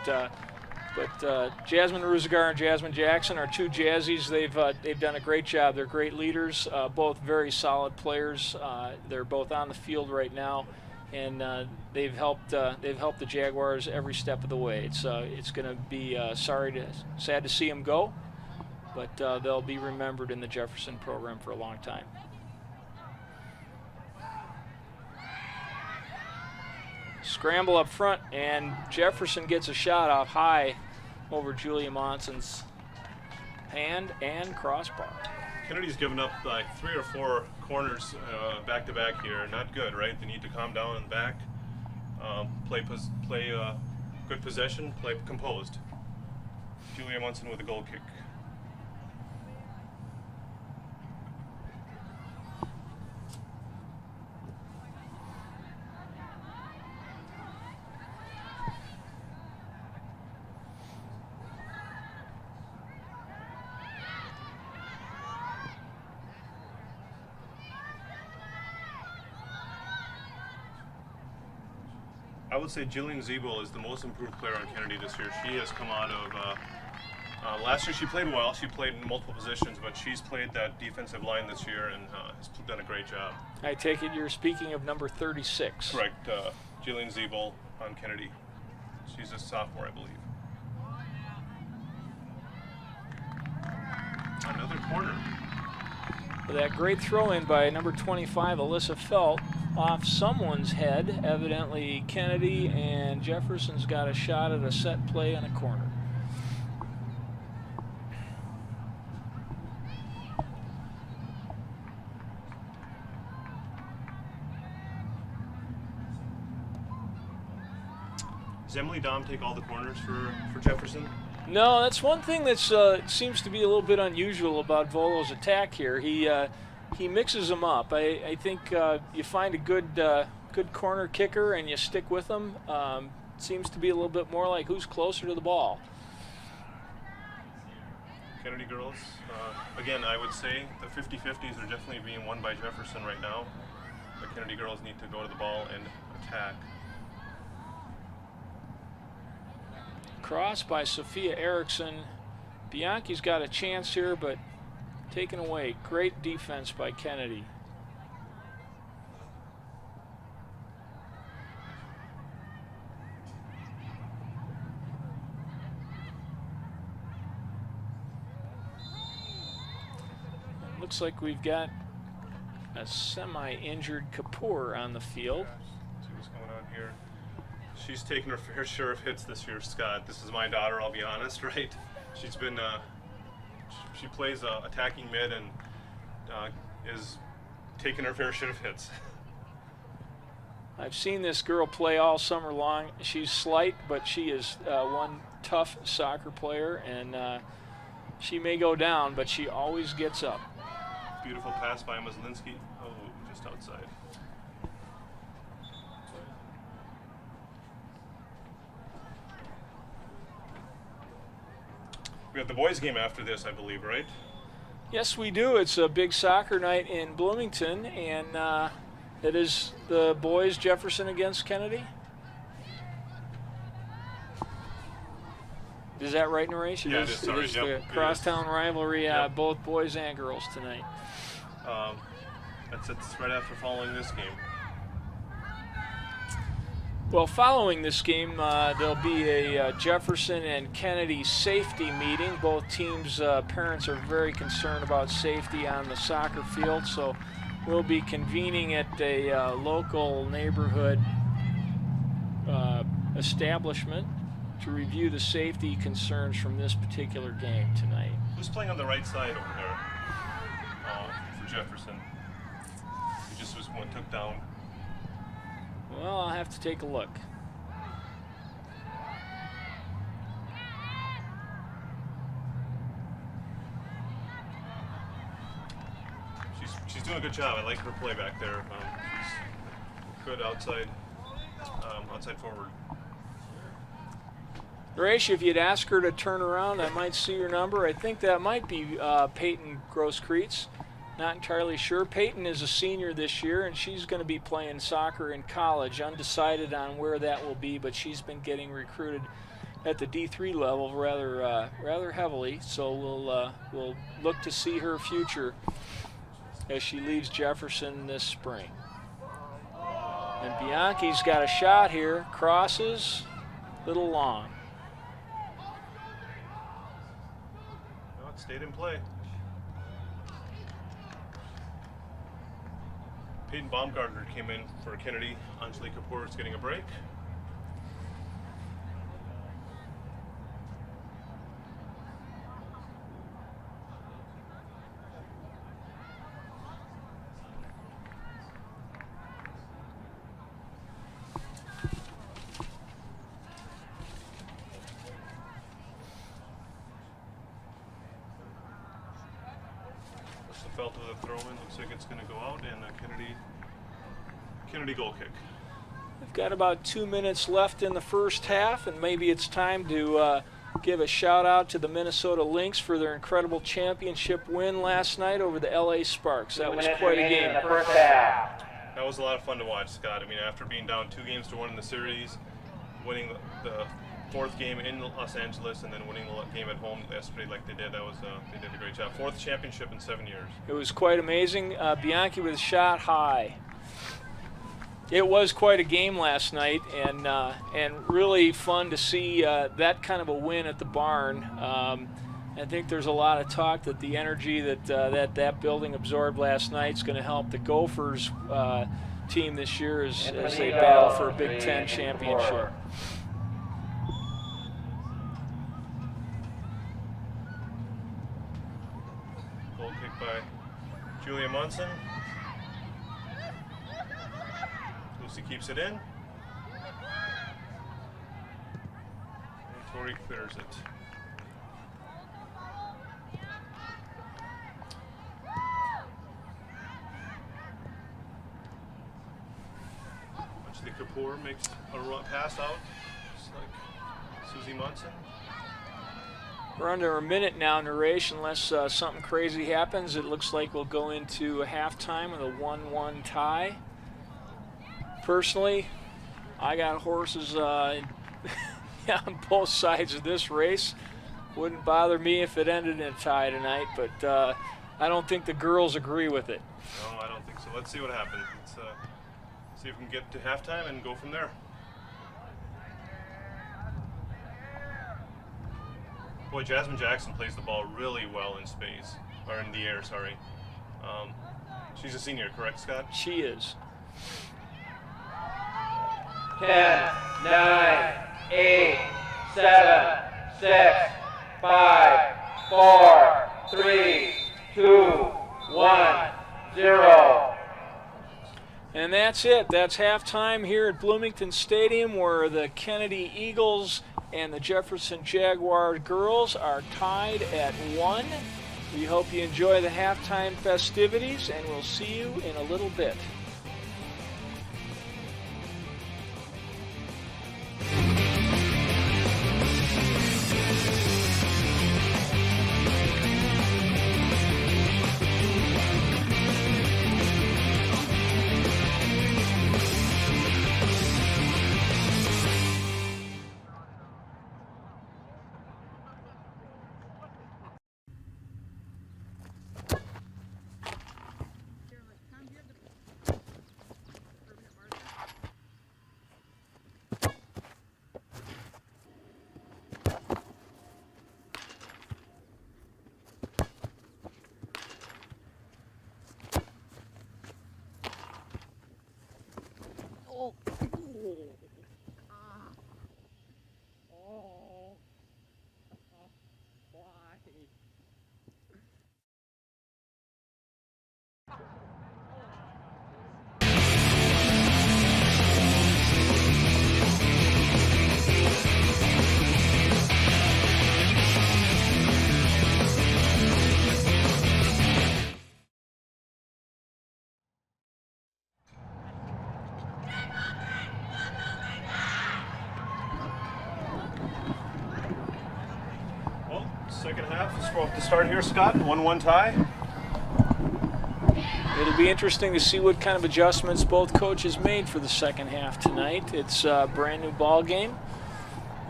[SPEAKER 2] Jasmine Ruzigar and Jasmine Jackson are 2 Jazzies. They've done a great job. They're great leaders, both very solid players. They're both on the field right now, and they've helped the Jaguars every step of the way. It's going to be sad to see them go, but they'll be remembered in the Jefferson program for a long time. Scramble up front, and Jefferson gets a shot off high over Julia Monson's hand and crossbar.
[SPEAKER 3] Kennedy's given up like 3 or 4 corners back to back here. Not good, right? They need to calm down in the back, play good possession, play composed. Julia Monson with a goal kick. I would say Jillian Zeeble is the most improved player on Kennedy this year. She has come out of Last year she played well. She played in multiple positions, but she's played that defensive line this year and has done a great job.
[SPEAKER 2] I take it you're speaking of number 36.
[SPEAKER 3] Correct. Jillian Ziebel on Kennedy. She's a sophomore, I believe. Another corner.
[SPEAKER 2] That great throw in by number 25, Alyssa Felt, off someone's head. Evidently Kennedy, and Jefferson's got a shot at a set play on a corner.
[SPEAKER 3] Does Emily Dom take all the corners for Jefferson?
[SPEAKER 2] No, that's one thing that seems to be a little bit unusual about Volo's attack here. He mixes them up. I think you find a good corner kicker and you stick with them. Seems to be a little bit more like who's closer to the ball.
[SPEAKER 3] Kennedy girls, again, I would say the 50-50s are definitely being won by Jefferson right now. The Kennedy girls need to go to the ball and attack.
[SPEAKER 2] Cross by Sophia Erickson. Bianchi's got a chance here, but taken away. Great defense by Kennedy. It looks like we've got a semi-injured Kapoor on the field.
[SPEAKER 3] See what's going on here. She's taken her fair share of hits this year, Scott. This is my daughter, I'll be honest, right? She's been, she plays attacking mid and is taking her fair share of hits.
[SPEAKER 2] I've seen this girl play all summer long. She's slight, but she is one tough soccer player, and she may go down, but she always gets up.
[SPEAKER 3] Beautiful pass by Maslinski. Oh, just outside. We have the boys' game after this, I believe, right?
[SPEAKER 2] Yes, we do. It's a big soccer night in Bloomington, and it is the boys Jefferson against Kennedy. Is that right, Naresh?
[SPEAKER 3] Yeah, it is. Sorry.
[SPEAKER 2] It is the crosstown rivalry, both boys and girls tonight.
[SPEAKER 3] It's right after following this game.
[SPEAKER 2] Well, following this game, there'll be a Jefferson and Kennedy safety meeting. Both teams' parents are very concerned about safety on the soccer field, so we'll be convening at a local neighborhood establishment to review the safety concerns from this particular game tonight.
[SPEAKER 3] Who's playing on the right side over there for Jefferson? He just was one took down.
[SPEAKER 2] Well, I'll have to take a look.
[SPEAKER 3] She's doing a good job. I like her play back there. She's good outside forward.
[SPEAKER 2] Naresh, if you'd ask her to turn around, I might see your number. I think that might be Peyton Gross-Kreitz. Not entirely sure. Peyton is a senior this year, and she's going to be playing soccer in college. Undecided on where that will be, but she's been getting recruited at the D3 level rather heavily. So we'll look to see her future as she leaves Jefferson this spring. And Bianchi's got a shot here. Crosses, little long.
[SPEAKER 3] No, it stayed in play. Peyton Baumgartner came in for Kennedy. Anjali Kapoor is getting a break. Felt of the throw in, looks like it's going to go out, and a Kennedy goal kick.
[SPEAKER 2] We've got about 2 minutes left in the first half, and maybe it's time to give a shout out to the Minnesota Lynx for their incredible championship win last night over the LA Sparks. That was quite a game.
[SPEAKER 3] That was a lot of fun to watch, Scott. I mean, after being down 2-1 in the series, winning the fourth game in Los Angeles and then winning the game at home yesterday like they did. That was they did a great job. Fourth championship in 7 years.
[SPEAKER 2] It was quite amazing. Bianchi with a shot high. It was quite a game last night, and really fun to see that kind of a win at the barn. I think there's a lot of talk that the energy that building absorbed last night is going to help the Gophers team this year as they battle for a Big Ten championship.
[SPEAKER 3] Goal kick by Julia Munson. Lucy keeps it in. And Tori clears it. Actually, Kapoor makes a pass out, just like Susie Munson.
[SPEAKER 2] We're under a minute now, Naresh, unless something crazy happens. It looks like we'll go into a halftime with a 1-1 tie. Personally, I got horses on both sides of this race. Wouldn't bother me if it ended in a tie tonight, but I don't think the girls agree with it.
[SPEAKER 3] No, I don't think so. Let's see what happens. Let's see if we can get to halftime and go from there. Boy, Jasmine Jackson plays the ball really well in space, or in the air, sorry. She's a senior, correct, Scott?
[SPEAKER 2] She is.
[SPEAKER 1] 10, 9, 8, 7, 6, 5, 4, 3, 2, 1, 0.
[SPEAKER 2] And that's it. That's halftime here at Bloomington Stadium, where the Kennedy Eagles and the Jefferson Jaguar girls are tied at 1. We hope you enjoy the halftime festivities, and we'll see you in a little bit.
[SPEAKER 3] Second half is off to start here, Scott. 1-1 tie.
[SPEAKER 2] It'll be interesting to see what kind of adjustments both coaches made for the second half tonight. It's a brand new ball game,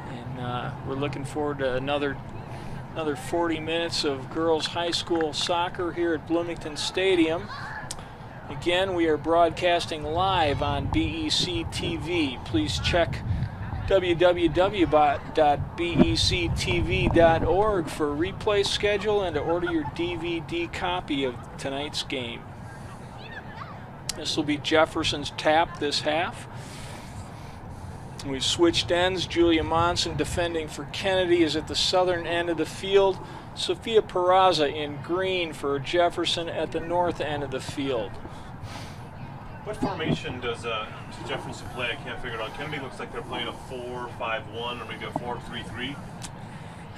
[SPEAKER 2] and we're looking forward to another 40 minutes of girls high school soccer here at Bloomington Stadium. Again, we are broadcasting live on BEC-TV. Please check www.bec-tv.org for a replay schedule and to order your DVD copy of tonight's game. This will be Jefferson's tap this half. We've switched ends. Julia Monson defending for Kennedy is at the southern end of the field. Sophia Peraza in green for Jefferson at the north end of the field.
[SPEAKER 3] What formation does Jefferson play? I can't figure it out. Kennedy looks like they're playing a 4-5-1 or maybe a 4-3-3.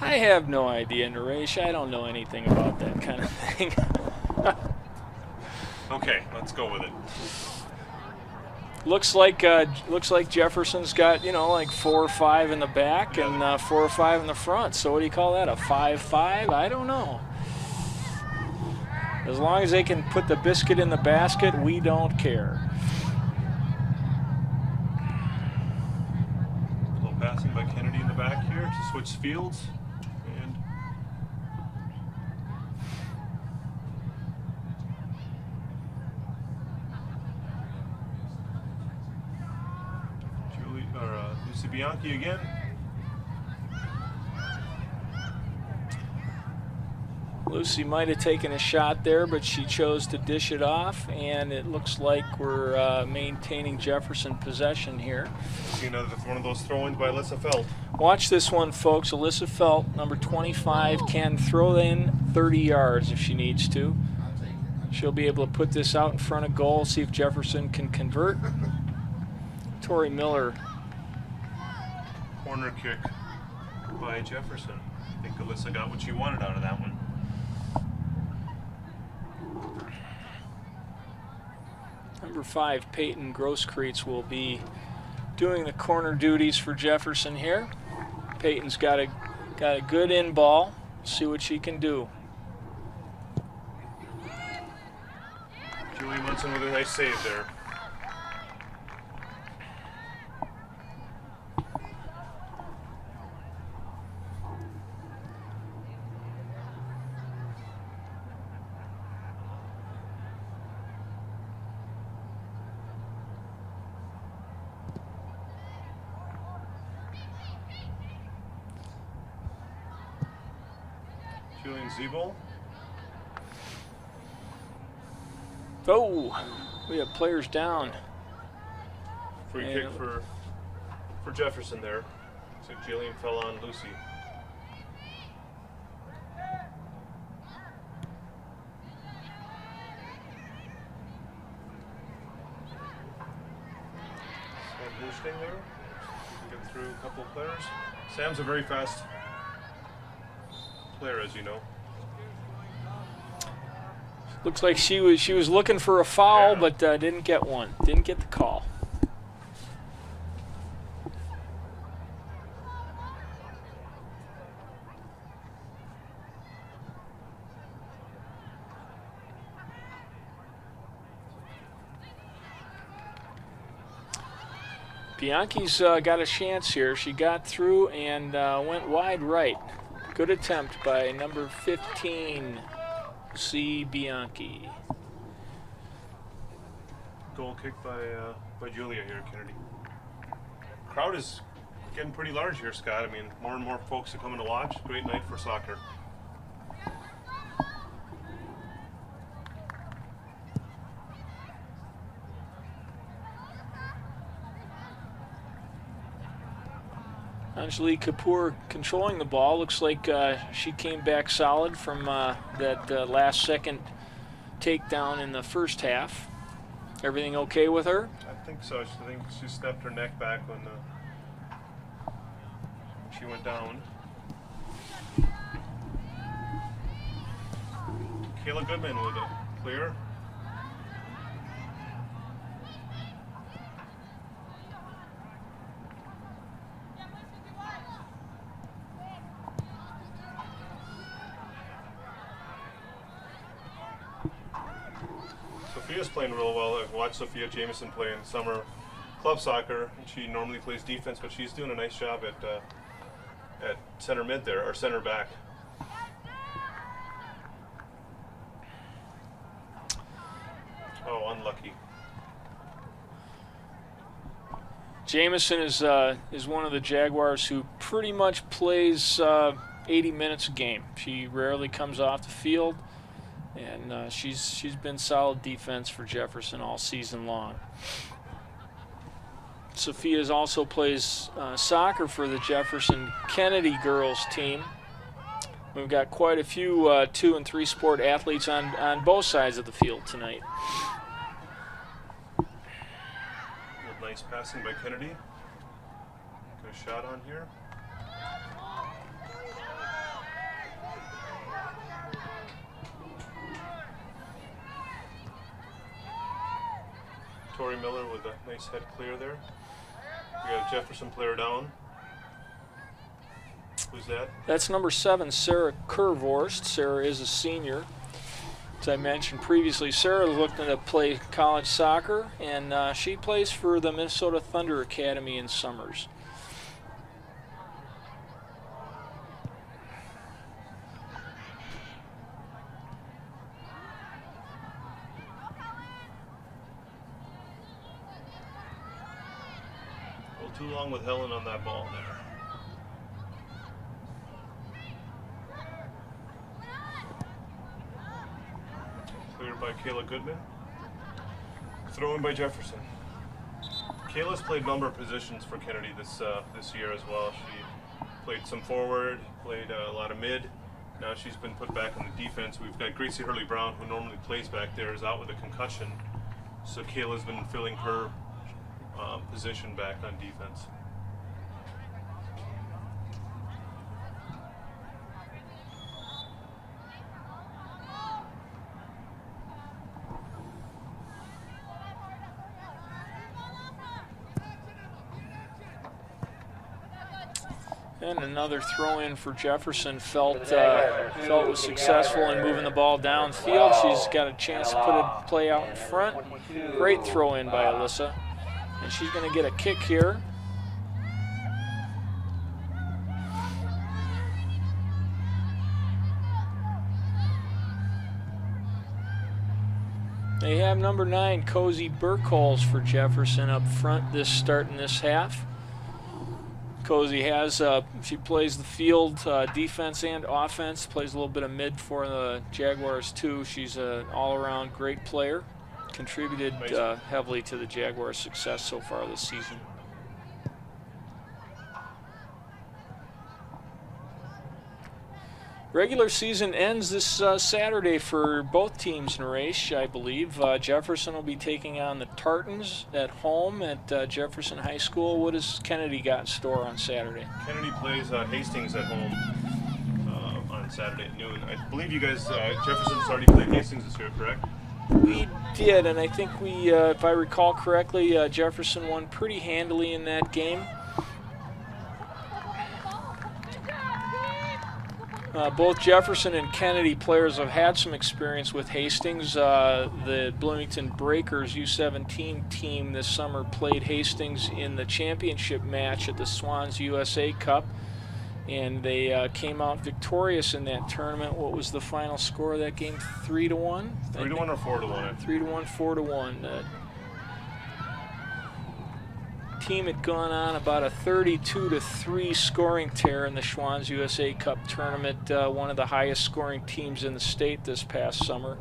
[SPEAKER 2] I have no idea, Naresh. I don't know anything about that kind of thing.
[SPEAKER 3] Okay, let's go with it.
[SPEAKER 2] Looks like Jefferson's got, like 4 or 5 in the back and 4 or 5 in the front. So what do you call that? A 5-5? I don't know. As long as they can put the biscuit in the basket, we don't care.
[SPEAKER 3] A little passing by Kennedy in the back here to switch fields. And Lucy Bianchi again.
[SPEAKER 2] Lucy might have taken a shot there, but she chose to dish it off, and it looks like we're maintaining Jefferson possession here.
[SPEAKER 3] See another one of those throw-ins by Alyssa Felt.
[SPEAKER 2] Watch this one, folks. Alyssa Felt, number 25, can throw in 30 yards if she needs to. She'll be able to put this out in front of goal, see if Jefferson can convert. Tori Miller.
[SPEAKER 3] Corner kick by Jefferson. I think Alyssa got what she wanted out of that one.
[SPEAKER 2] Number 5, Peyton Grosskreutz will be doing the corner duties for Jefferson here. Peyton's got a good in ball. See what she can do.
[SPEAKER 3] Julie Munson with a nice save there. Julian Ziebel.
[SPEAKER 2] Oh, we have players down.
[SPEAKER 3] Free
[SPEAKER 2] And
[SPEAKER 3] kick for Jefferson there. So Jillian fell on Lucy. Sam Boosting there. Get through a couple of players. Sam's a very fast player, as you know.
[SPEAKER 2] Looks like she was looking for a foul,
[SPEAKER 3] Yeah.
[SPEAKER 2] but didn't get one. Didn't get the call. Bianchi's got a chance here. She got through and went wide right. Good attempt by number 15, C. Bianchi.
[SPEAKER 3] Goal kick by Julia here, Kennedy. Crowd is getting pretty large here, Scott. I mean, more and more folks are coming to watch. Great night for soccer.
[SPEAKER 2] Anjali Kapoor controlling the ball. Looks like she came back solid from that last second takedown in the first half. Everything okay with her?
[SPEAKER 3] I think so. I think she stepped her neck back when she went down. Kayla Goodman with a clear. Sophia's playing real well. I've watched Sophia Jameson play in summer club soccer, and she normally plays defense, but she's doing a nice job at center mid there, or center back. Oh, unlucky.
[SPEAKER 2] Jameson is one of the Jaguars who pretty much plays 80 minutes a game. She rarely comes off the field, and she's been solid defense for Jefferson all season long. Sophia also plays soccer for the Jefferson Kennedy girls team. We've got quite a few 2 and 3 sport athletes on both sides of the field tonight.
[SPEAKER 3] Nice passing by Kennedy. Got a shot on here. Tori Miller with a nice head clear there. We got a Jefferson player down. Who's that?
[SPEAKER 2] That's number 7, Sarah Kurvorst. Sarah is a senior. As I mentioned previously, Sarah looking to play college soccer, and she plays for the Minnesota Thunder Academy in Summers.
[SPEAKER 3] too long with Helen on that ball there. Cleared by Kayla Goodman. Throw in by Jefferson. Kayla's played a number of positions for Kennedy this year as well. She played some forward, played a lot of mid. Now she's been put back on the defense. We've got Gracie Hurley-Brown, who normally plays back there, is out with a concussion. So Kayla's been filling her position back on defense.
[SPEAKER 2] And another throw in for Jefferson. Felt was successful in moving the ball downfield. She's got a chance to put a play out in front. Great throw in by Alyssa. And she's going to get a kick here. They have number 9, Cozy Burkholz for Jefferson up front starting this half. Cozy has, she plays the field defense and offense, plays a little bit of mid for the Jaguars too. She's an all-around great player, contributed heavily to the Jaguars' success so far this season. Regular season ends this Saturday for both teams in Raish, I believe. Jefferson will be taking on the Tartans at home at Jefferson High School. What does Kennedy got in store on Saturday?
[SPEAKER 3] Kennedy plays Hastings at home on Saturday at noon. I believe you guys, Jefferson's already played Hastings this year, correct?
[SPEAKER 2] We did, and I think we, if I recall correctly, Jefferson won pretty handily in that game. Both Jefferson and Kennedy players have had some experience with Hastings. The Bloomington Breakers U17 team this summer played Hastings in the championship match at the Swans USA Cup, and they came out victorious in that tournament. What was the final score of that game? 3-1?
[SPEAKER 3] 3-1 or 4-1?
[SPEAKER 2] 3-1, 4-1. Team had gone on about a 32-3 scoring tear in the Schwann's USA Cup tournament, one of the highest scoring teams in the state this past summer.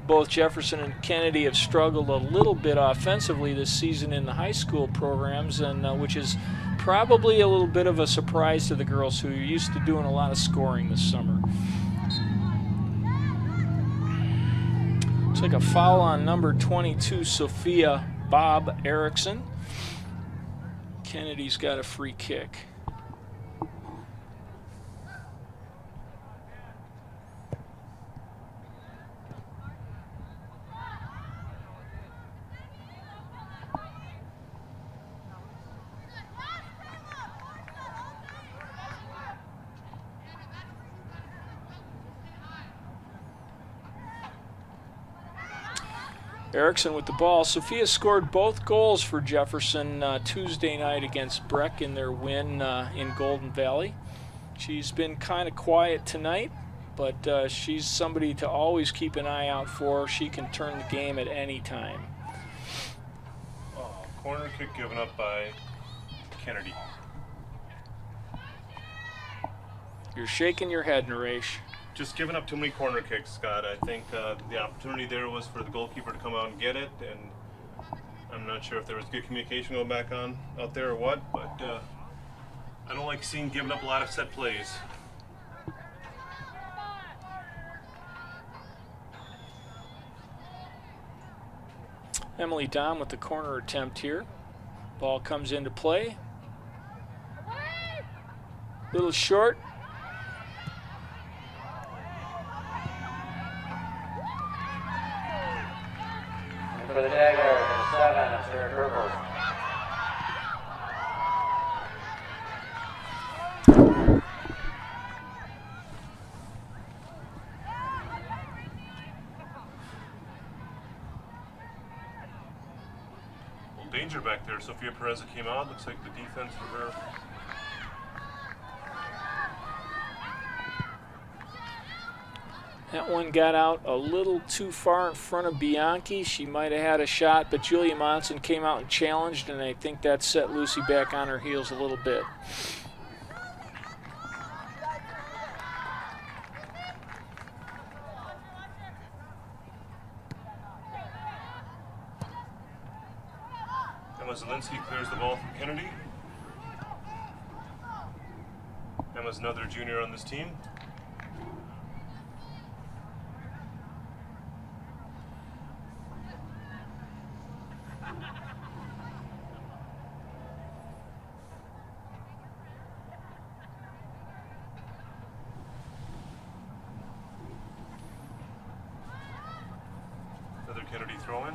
[SPEAKER 2] Both Jefferson and Kennedy have struggled a little bit offensively this season in the high school programs, and which is probably a little bit of a surprise to the girls who are used to doing a lot of scoring this summer. Looks like a foul on number 22, Sophia Bob Erickson. Kennedy's got a free kick. Erickson with the ball. Sophia scored both goals for Jefferson Tuesday night against Breck in their win in Golden Valley. She's been kind of quiet tonight, but she's somebody to always keep an eye out for. She can turn the game at any time.
[SPEAKER 3] Corner kick given up by Kennedy.
[SPEAKER 2] You're shaking your head, Naresh.
[SPEAKER 3] Just giving up too many corner kicks, Scott. I think the opportunity there was for the goalkeeper to come out and get it, and I'm not sure if there was good communication going back on out there or what, but I don't like seeing giving up a lot of set plays.
[SPEAKER 2] Emily Dom with the corner attempt here. Ball comes into play. Little short.
[SPEAKER 1] For the Jaguars, 7, Sarah Burkholz.
[SPEAKER 3] Well, danger back there. Sophia Perez came out. Looks like the defense for her.
[SPEAKER 2] That one got out a little too far in front of Bianchi. She might have had a shot, but Julia Monson came out and challenged, and I think that set Lucy back on her heels a little bit.
[SPEAKER 3] Emma Zielinski clears the ball from Kennedy. Emma's another junior on this team. Another Kennedy throw in.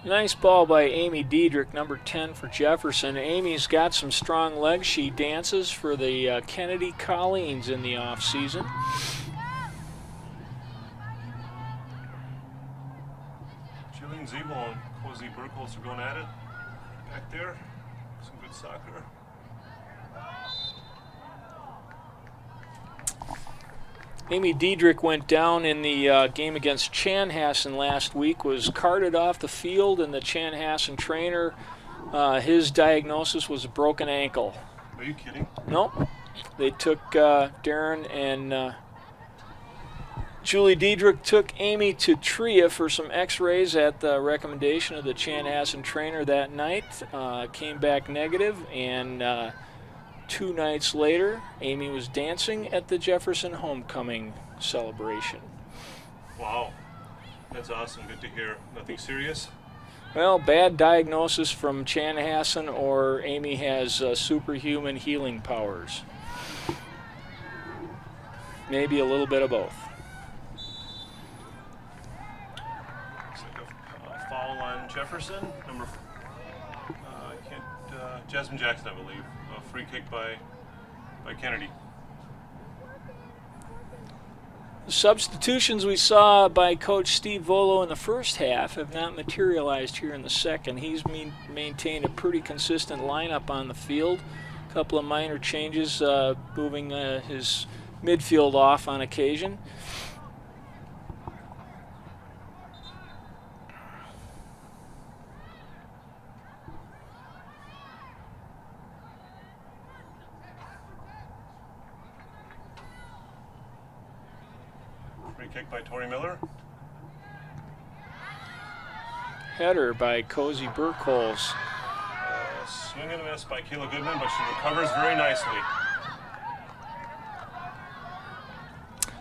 [SPEAKER 2] Nice ball by Amy Diedrich, number 10 for Jefferson. Amy's got some strong legs. She dances for the Kennedy Colleens in the off-season.
[SPEAKER 3] Jillian Zebo and Cozy Burkholz are going at it back there. Some good soccer.
[SPEAKER 2] Amy Diedrich went down in the game against Chanhassen last week, was carted off the field, and the Chanhassen trainer, his diagnosis was a broken ankle.
[SPEAKER 3] Are you kidding?
[SPEAKER 2] Nope. They took Darren and Julie Diedrich took Amy to TRIA for some x-rays at the recommendation of the Chanhassen trainer that night. Came back negative, and 2 nights later, Amy was dancing at the Jefferson homecoming celebration.
[SPEAKER 3] Wow. That's awesome. Good to hear. Nothing serious?
[SPEAKER 2] Well, bad diagnosis from Chanhassen, or Amy has superhuman healing powers. Maybe a little bit of both.
[SPEAKER 3] Looks like a foul on Jefferson. Jasmine Jackson, I believe. A free kick by Kennedy.
[SPEAKER 2] The substitutions we saw by Coach Steve Volo in the first half have not materialized here in the second. He's maintained a pretty consistent lineup on the field. A couple of minor changes, moving his midfield off on occasion.
[SPEAKER 3] Free kick by Tori Miller.
[SPEAKER 2] Header by Cozy Burkholz.
[SPEAKER 3] Swing and a miss by Kayla Goodman, but she recovers very nicely.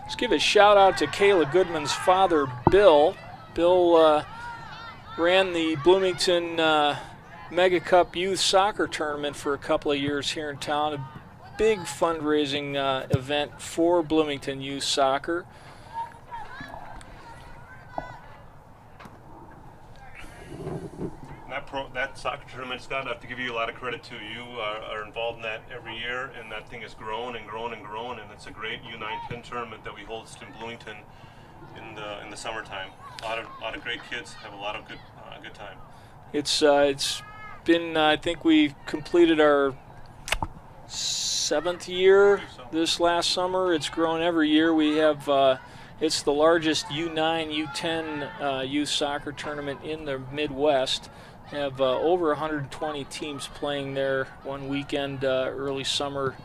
[SPEAKER 2] Let's give a shout out to Kayla Goodman's father, Bill. Bill ran the Bloomington Mega Cup Youth Soccer Tournament for a couple of years here in town. A big fundraising event for Bloomington Youth Soccer.
[SPEAKER 3] That soccer tournament, Scott, I have to give you a lot of credit to. You are involved in that every year, and that thing has grown and grown and grown, and it's a great U9-10 tournament that we host in Bloomington in the summertime. A lot of great kids have a lot of good time.
[SPEAKER 2] It's been, I think we completed our 7th year this last summer. It's grown every year. We have it's the largest U9, U10 youth soccer tournament in the Midwest. Have over 120 teams playing there one weekend early summer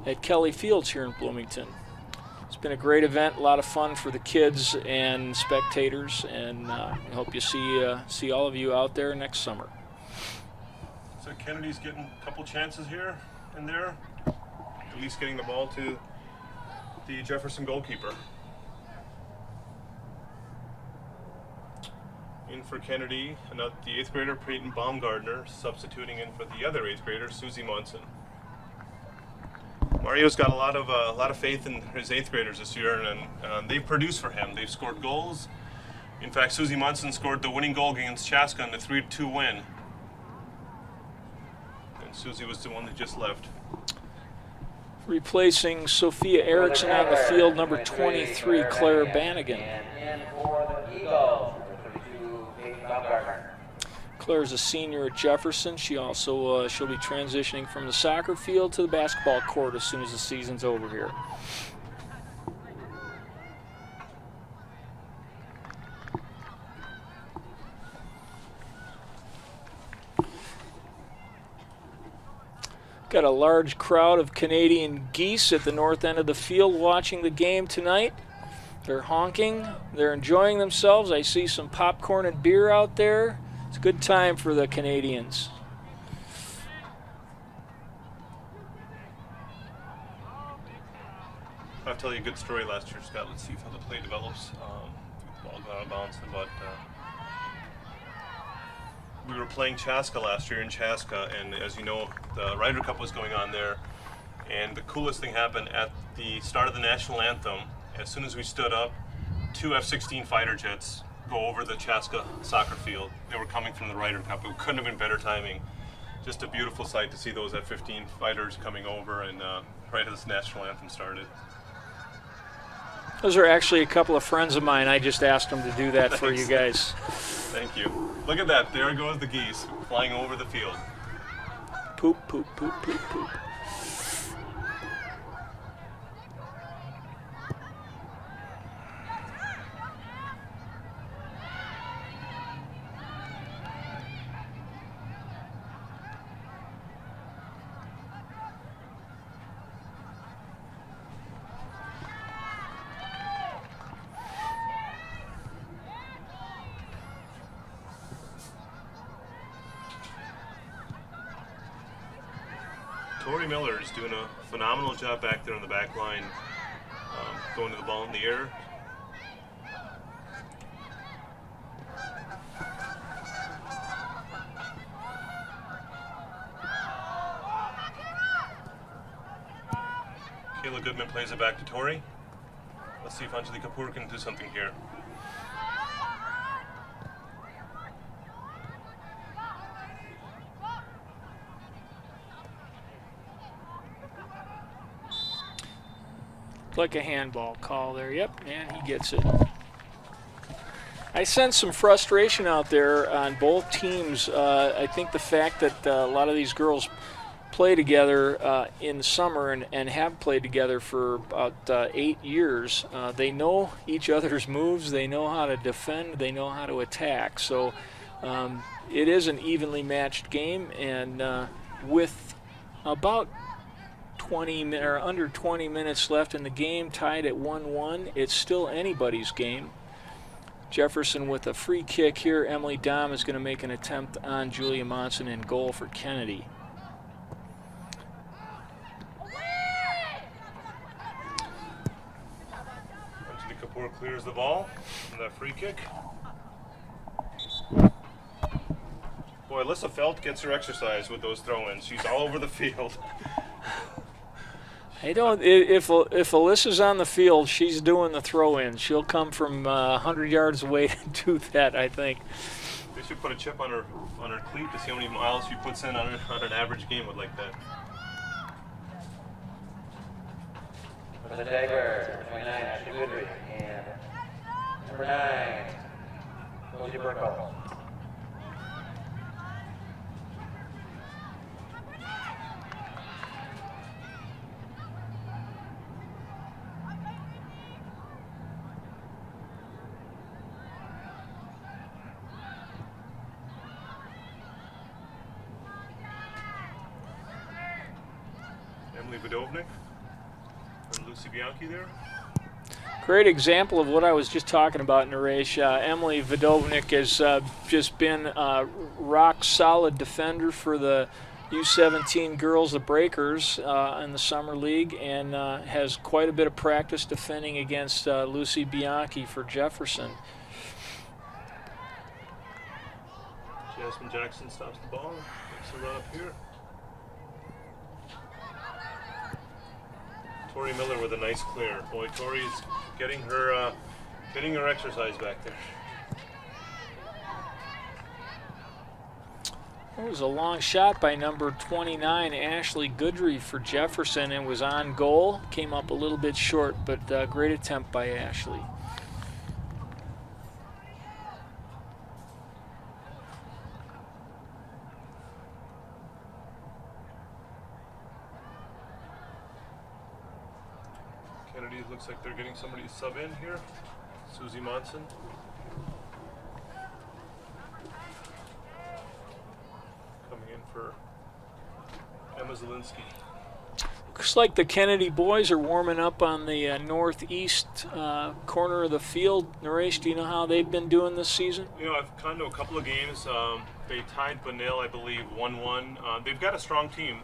[SPEAKER 2] at Kelly Fields here in Bloomington. It's been a great event, a lot of fun for the kids and spectators, and I hope you see all of you out there next summer.
[SPEAKER 3] So Kennedy's getting a couple chances here and there, at least getting the ball to the Jefferson goalkeeper. In for Kennedy, the 8th grader Peyton Baumgardner, substituting in for the other 8th grader Susie Munson. Mario's got a lot of faith in his 8th graders this year, and they've produced for him. They've scored goals. In fact, Susie Munson scored the winning goal against Chaska in the 3-2 win. And Susie was the one that just left.
[SPEAKER 2] Replacing Sophia Erickson on the field, number 23, Claire Bannigan.
[SPEAKER 1] And in for the Eagles, number 32, Kate Baumgartner.
[SPEAKER 2] Claire is a senior at Jefferson. She also she'll be transitioning from the soccer field to the basketball court as soon as the season's over here. Got a large crowd of Canadian geese at the north end of the field watching the game tonight. They're honking, they're enjoying themselves. I see some popcorn and beer out there. It's a good time for the Canadians.
[SPEAKER 3] I'll tell you a good story last year, Scott. Let's see how the play develops. The ball got out of bounds, but we were playing Chaska last year in Chaska, and as you know, the Ryder Cup was going on there. And the coolest thing happened at the start of the national anthem. As soon as we stood up, 2 F-16 fighter jets go over the Chaska soccer field. They were coming from the Ryder Cup. It couldn't have been better timing. Just a beautiful sight to see those F-15 fighters coming over, and right as the national anthem started.
[SPEAKER 2] Those are actually a couple of friends of mine. I just asked them to do that for you guys.
[SPEAKER 3] Thank you. Look at that. There goes the geese flying over the field.
[SPEAKER 2] Poop, poop, poop, poop, poop.
[SPEAKER 3] Tori Miller is doing a phenomenal job back there on the back line, going to the ball in the air. Kayla Goodman plays it back to Tori. Let's see if Anjali Kapoor can do something here.
[SPEAKER 2] Like a handball call there. Yep, and he gets it. I sense some frustration out there on both teams. I think the fact that a lot of these girls play together in the summer and have played together for about 8 years, they know each other's moves, they know how to defend, they know how to attack. So it is an evenly matched game, and with about 20 or under 20 minutes left in the game, tied at 1-1. It's still anybody's game. Jefferson with a free kick here. Emily Dahm is going to make an attempt on Julia Monson in goal for Kennedy.
[SPEAKER 3] Anjali Kapoor clears the ball from that free kick. Boy, Alyssa Felt gets her exercise with those throw-ins. She's all over the field.
[SPEAKER 2] I don't. If Alyssa's on the field, she's doing the throw-in. She'll come from 100 yards away to do that, I think.
[SPEAKER 3] They should put a chip on her cleat to see how many miles she puts in on an average game with like that.
[SPEAKER 1] For the Tigers, number 29, Ashley Goodrich, and number 9, Rosie Burkle.
[SPEAKER 3] Emily Vidovnik and Lucy Bianchi there.
[SPEAKER 2] Great example of what I was just talking about, Naresh. Emily Vidovnik has just been a rock-solid defender for the U17 girls, the Breakers, in the Summer League, and has quite a bit of practice defending against Lucy Bianchi for Jefferson.
[SPEAKER 3] Jasmine Jackson stops the ball, makes a run up here. Tori Miller with a nice clear. Boy, Tori's getting her exercise back there.
[SPEAKER 2] It was a long shot by number 29, Ashley Goodry for Jefferson, and was on goal. Came up a little bit short, but great attempt by Ashley.
[SPEAKER 3] Kennedy, looks like they're getting somebody to sub in here. Susie Monson. Coming in for Emma Zielinski.
[SPEAKER 2] Looks like the Kennedy boys are warming up on the northeast corner of the field. Naresh, do you know how they've been doing this season?
[SPEAKER 3] You know, I've gone to a couple of games. They tied Bunnell, I believe, 1-1. They've got a strong team.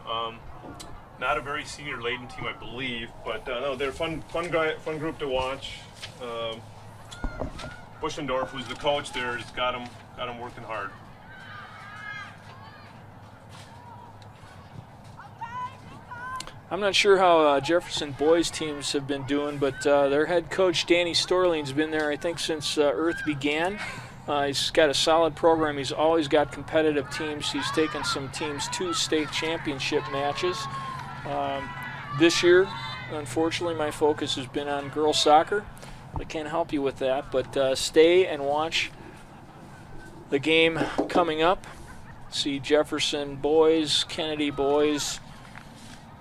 [SPEAKER 3] Not a very senior-laden team, I believe, but no, they're fun group to watch. Buschendorf, who's the coach there, has got them working hard.
[SPEAKER 2] I'm not sure how Jefferson boys teams have been doing, but their head coach, Danny Storling's been there, I think, since Earth began. He's got a solid program. He's always got competitive teams. He's taken some teams to state championship matches. This year, unfortunately, my focus has been on girls soccer. I can't help you with that, but stay and watch the game coming up. See Jefferson boys, Kennedy boys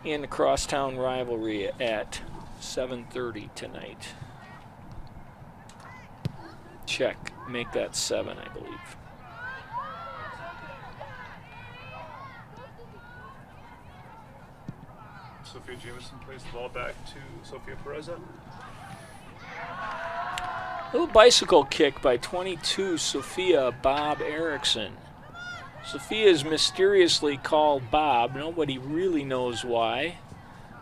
[SPEAKER 2] in the crosstown rivalry at 7:30 tonight. Check, make that 7, I believe.
[SPEAKER 3] Sophia Jameson plays the ball back to Sophia Pereza.
[SPEAKER 2] Little bicycle kick by 22, Sophia Bob Erickson. Sophia is mysteriously called Bob. Nobody really knows why,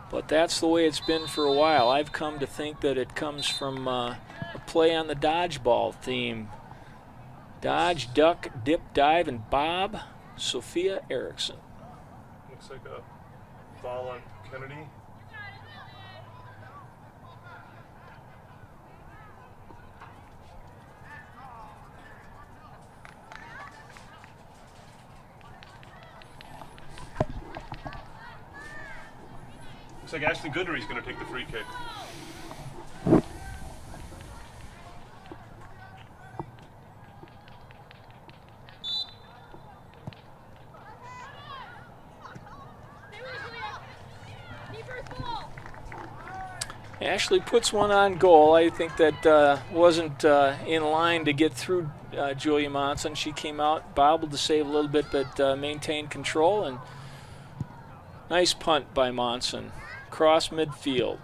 [SPEAKER 2] but that's the way it's been for a while. I've come to think that it comes from a play on the dodgeball theme. Dodge, duck, dip, dive, and Bob, Sophia Erickson.
[SPEAKER 3] Looks like a foul on Kennedy. Looks like Ashley Goodery's going to take the free kick.
[SPEAKER 2] Ashley puts one on goal. I think that wasn't in line to get through Julia Monson. She came out, bobbled to save a little bit, but maintained control. And nice punt by Monson. Cross midfield.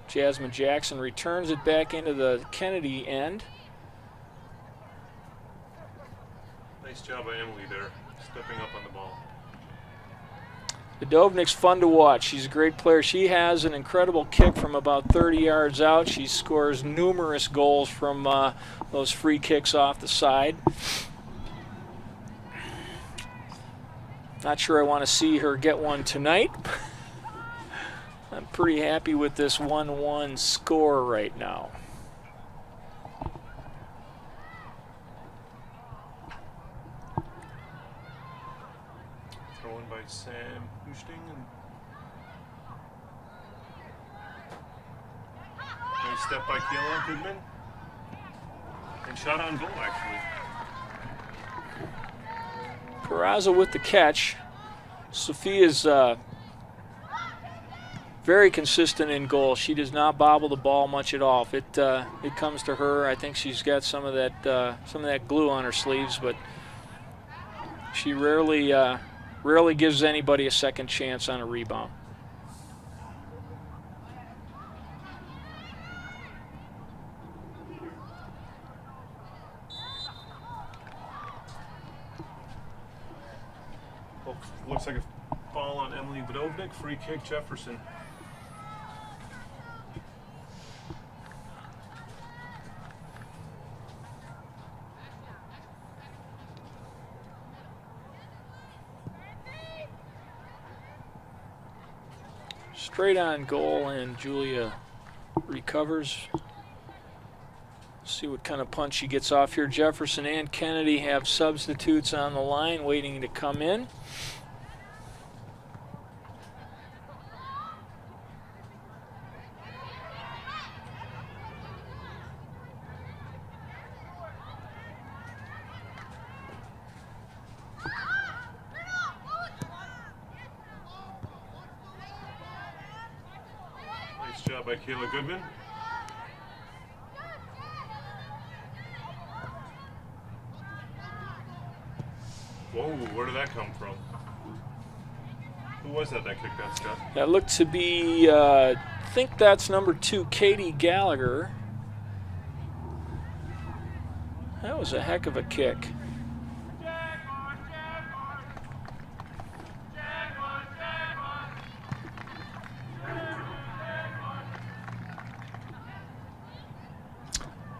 [SPEAKER 2] Jasmine Jackson returns it back into the Kennedy end.
[SPEAKER 3] Nice job by Emily there, stepping up on the ball.
[SPEAKER 2] Bedovnik's fun to watch. She's a great player. She has an incredible kick from about 30 yards out. She scores numerous goals from those free kicks off the side. Not sure I want to see her get one tonight. I'm pretty happy with this 1-1 score right now.
[SPEAKER 3] Thrown by Sam Husting. Nice step by Kiela Goodman. And shot on goal, actually.
[SPEAKER 2] Peraza with the catch. Sophia's very consistent in goal. She does not bobble the ball much at all. If it comes to her, I think she's got some of that glue on her sleeves, but she rarely gives anybody a second chance on a rebound.
[SPEAKER 3] Looks like a foul on Emily Bedovnik. Free kick, Jefferson. Straight on goal, and Julia recovers.
[SPEAKER 2] See what kind of punch he gets off here. Jefferson and Kennedy have substitutes on the line waiting to come in.
[SPEAKER 3] Nice job by Kayla Goodman. Whoa, where did that come from? Who was that kicked that, Scott?
[SPEAKER 2] That looked to be, I think that's number 2, Katie Gallagher. That was a heck of a kick.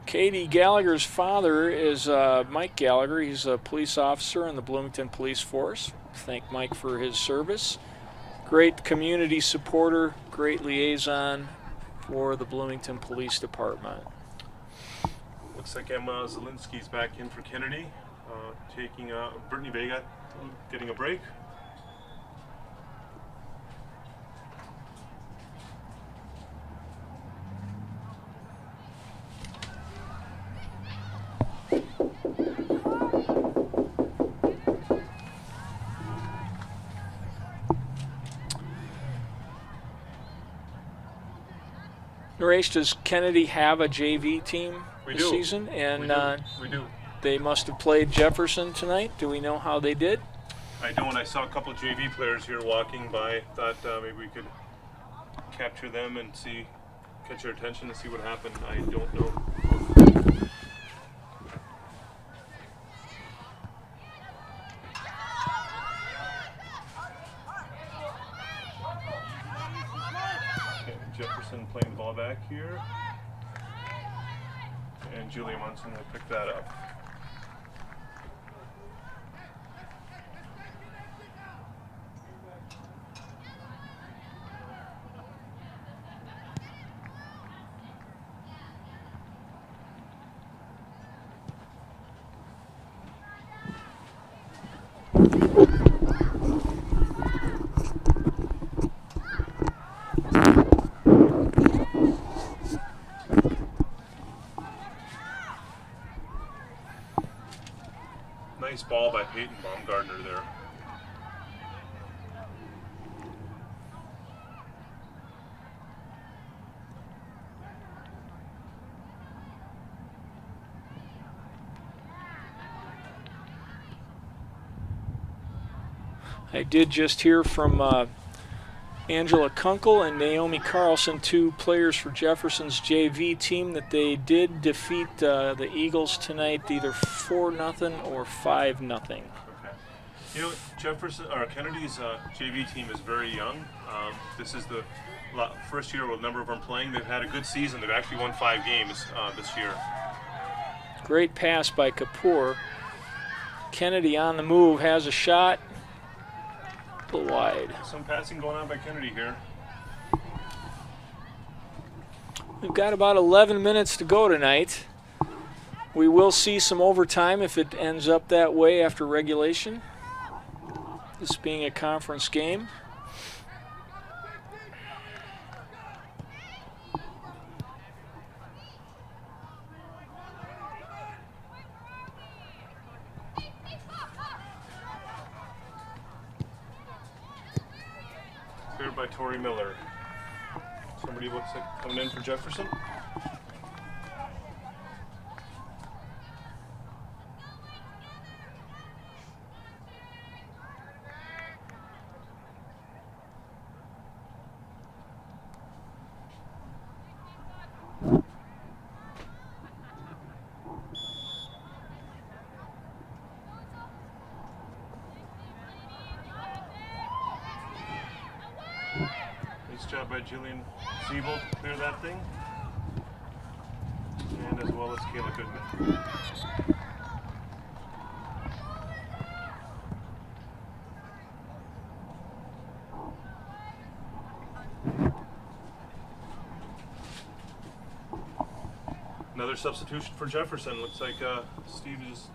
[SPEAKER 2] Katie Gallagher's father is Mike Gallagher. He's a police officer in the Bloomington Police Force. Thank Mike for his service. Great community supporter, great liaison for the Bloomington Police Department.
[SPEAKER 3] Looks like Emma Zielinski's back in for Kennedy, taking Brittany Vega getting a break.
[SPEAKER 2] Naresh, does Kennedy have a JV team this
[SPEAKER 3] do.
[SPEAKER 2] season? And
[SPEAKER 3] We do.
[SPEAKER 2] they must have played Jefferson tonight. Do we know how they did?
[SPEAKER 3] I don't. I saw a couple JV players here walking by. Thought maybe we could capture them and catch their attention and see what happened. I don't know. Jefferson playing the ball back here. And Julia Munson will pick that up. Nice ball by Peyton Baumgartner there.
[SPEAKER 2] I did just hear from Angela Kunkel and Naomi Carlson, 2 players for Jefferson's JV team, that they did defeat the Eagles tonight, either 4-0 or 5-0.
[SPEAKER 3] Okay. You know, Kennedy's JV team is very young. This is the first year with a number of them playing. They've had a good season. They've actually won 5 games this year.
[SPEAKER 2] Great pass by Kapoor. Kennedy on the move, has a shot. A little wide.
[SPEAKER 3] Some passing going on by Kennedy here.
[SPEAKER 2] We've got about 11 minutes to go tonight. We will see some overtime if it ends up that way after regulation. This being a conference game.
[SPEAKER 3] Cleared by Tori Miller. Somebody looks like coming in for Jefferson. Nice job by Jillian Siebel to clear that thing. And as well as Kayla Goodman. Another substitution for Jefferson. Looks like Steve is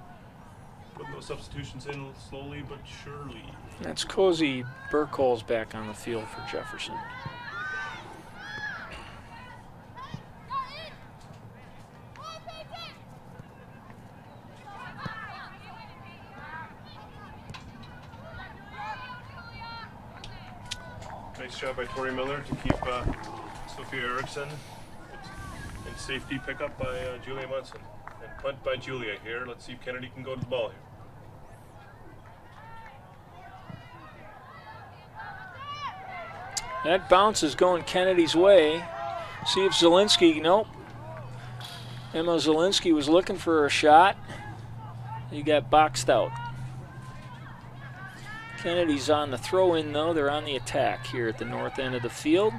[SPEAKER 3] putting those substitutions in slowly but surely.
[SPEAKER 2] That's Cozy Burkholz back on the field for Jefferson.
[SPEAKER 3] Nice job by Tori Miller to keep Sophia Erickson. And safety pickup by Julia Munson. And punt by Julia here. Let's see if Kennedy can go to the ball here.
[SPEAKER 2] That bounce is going Kennedy's way. See if Zielinski, nope. Emma Zielinski was looking for a shot. He got boxed out. Kennedy's on the throw-in though. They're on the attack here at the north end of the field.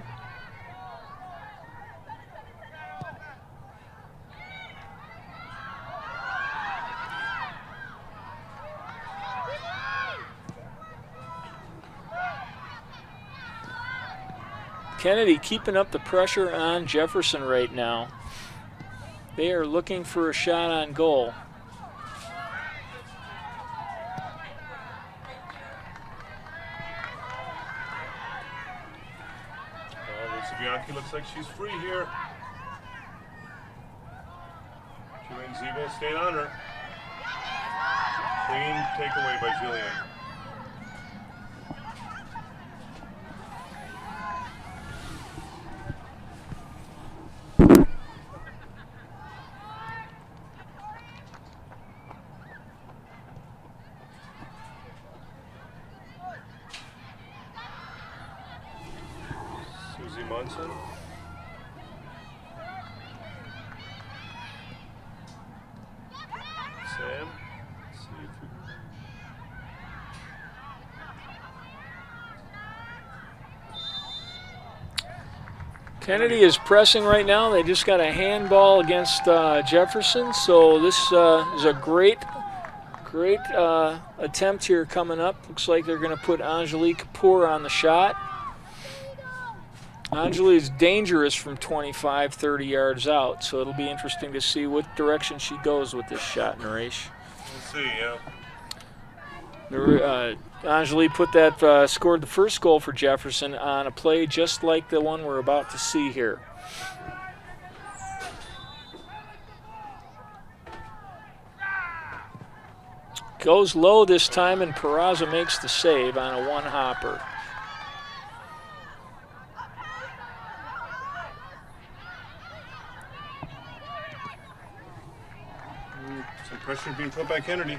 [SPEAKER 2] Kennedy keeping up the pressure on Jefferson right now. They are looking for a shot on goal.
[SPEAKER 3] Bianchi looks like she's free here. Julian Zebo stayed on her. Clean takeaway by Julian. Munson. Sam. Let's see if we...
[SPEAKER 2] Kennedy is pressing right now. They just got a handball against Jefferson, so this is a great attempt here coming up. Looks like they're going to put Angelique Kapoor on the shot. Angelique is dangerous from 25, 30 yards out, so it'll be interesting to see what direction she goes with this shot, Naresh.
[SPEAKER 3] We'll see, yeah.
[SPEAKER 2] Angelique scored the first goal for Jefferson on a play just like the one we're about to see here. Goes low this time, and Peraza makes the save on a one-hopper.
[SPEAKER 3] Pressure being put by Kennedy.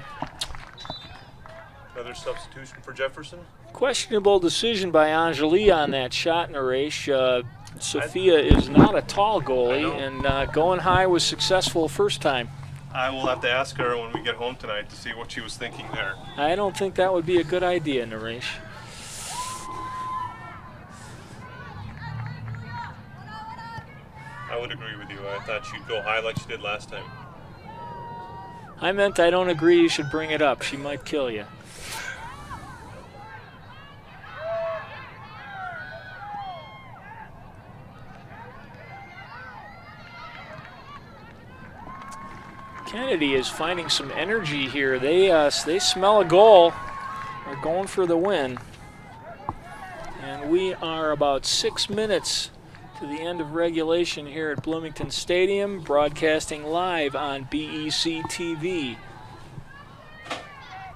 [SPEAKER 3] Another substitution for Jefferson.
[SPEAKER 2] Questionable decision by Angelique on that shot, Naresh. Sophia is not a tall goalie, and going high was successful first time.
[SPEAKER 3] I will have to ask her when we get home tonight to see what she was thinking there.
[SPEAKER 2] I don't think that would be a good idea, Naresh.
[SPEAKER 3] I would agree with you. I thought she'd go high like she did last time.
[SPEAKER 2] I meant I don't agree you should bring it up. She might kill you. Kennedy is finding some energy here. They smell a goal. They're going for the win. And we are about 6 minutes to the end of regulation here at Bloomington Stadium, broadcasting live on BEC-TV.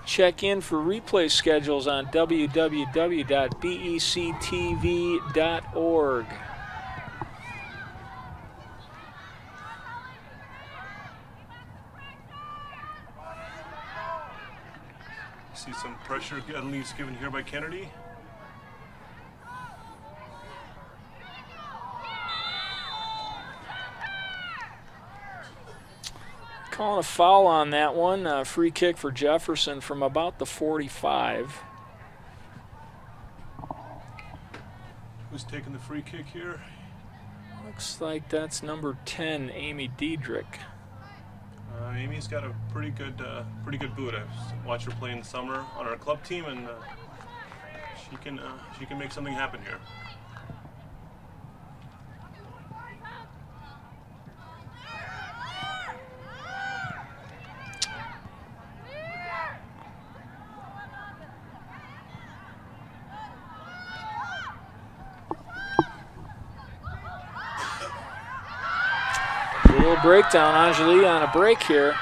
[SPEAKER 2] Check in for replay schedules on www.bec-tv.org.
[SPEAKER 3] See some pressure at least given here by Kennedy.
[SPEAKER 2] Calling a foul on that one. Free kick for Jefferson from about the 45.
[SPEAKER 3] Who's taking the free kick here?
[SPEAKER 2] Looks like that's number 10, Amy Diedrich.
[SPEAKER 3] Amy's got a pretty good boot. I've watched her play in the summer on our club team, and she can make something happen here.
[SPEAKER 2] breakdown. Anjali on a break here.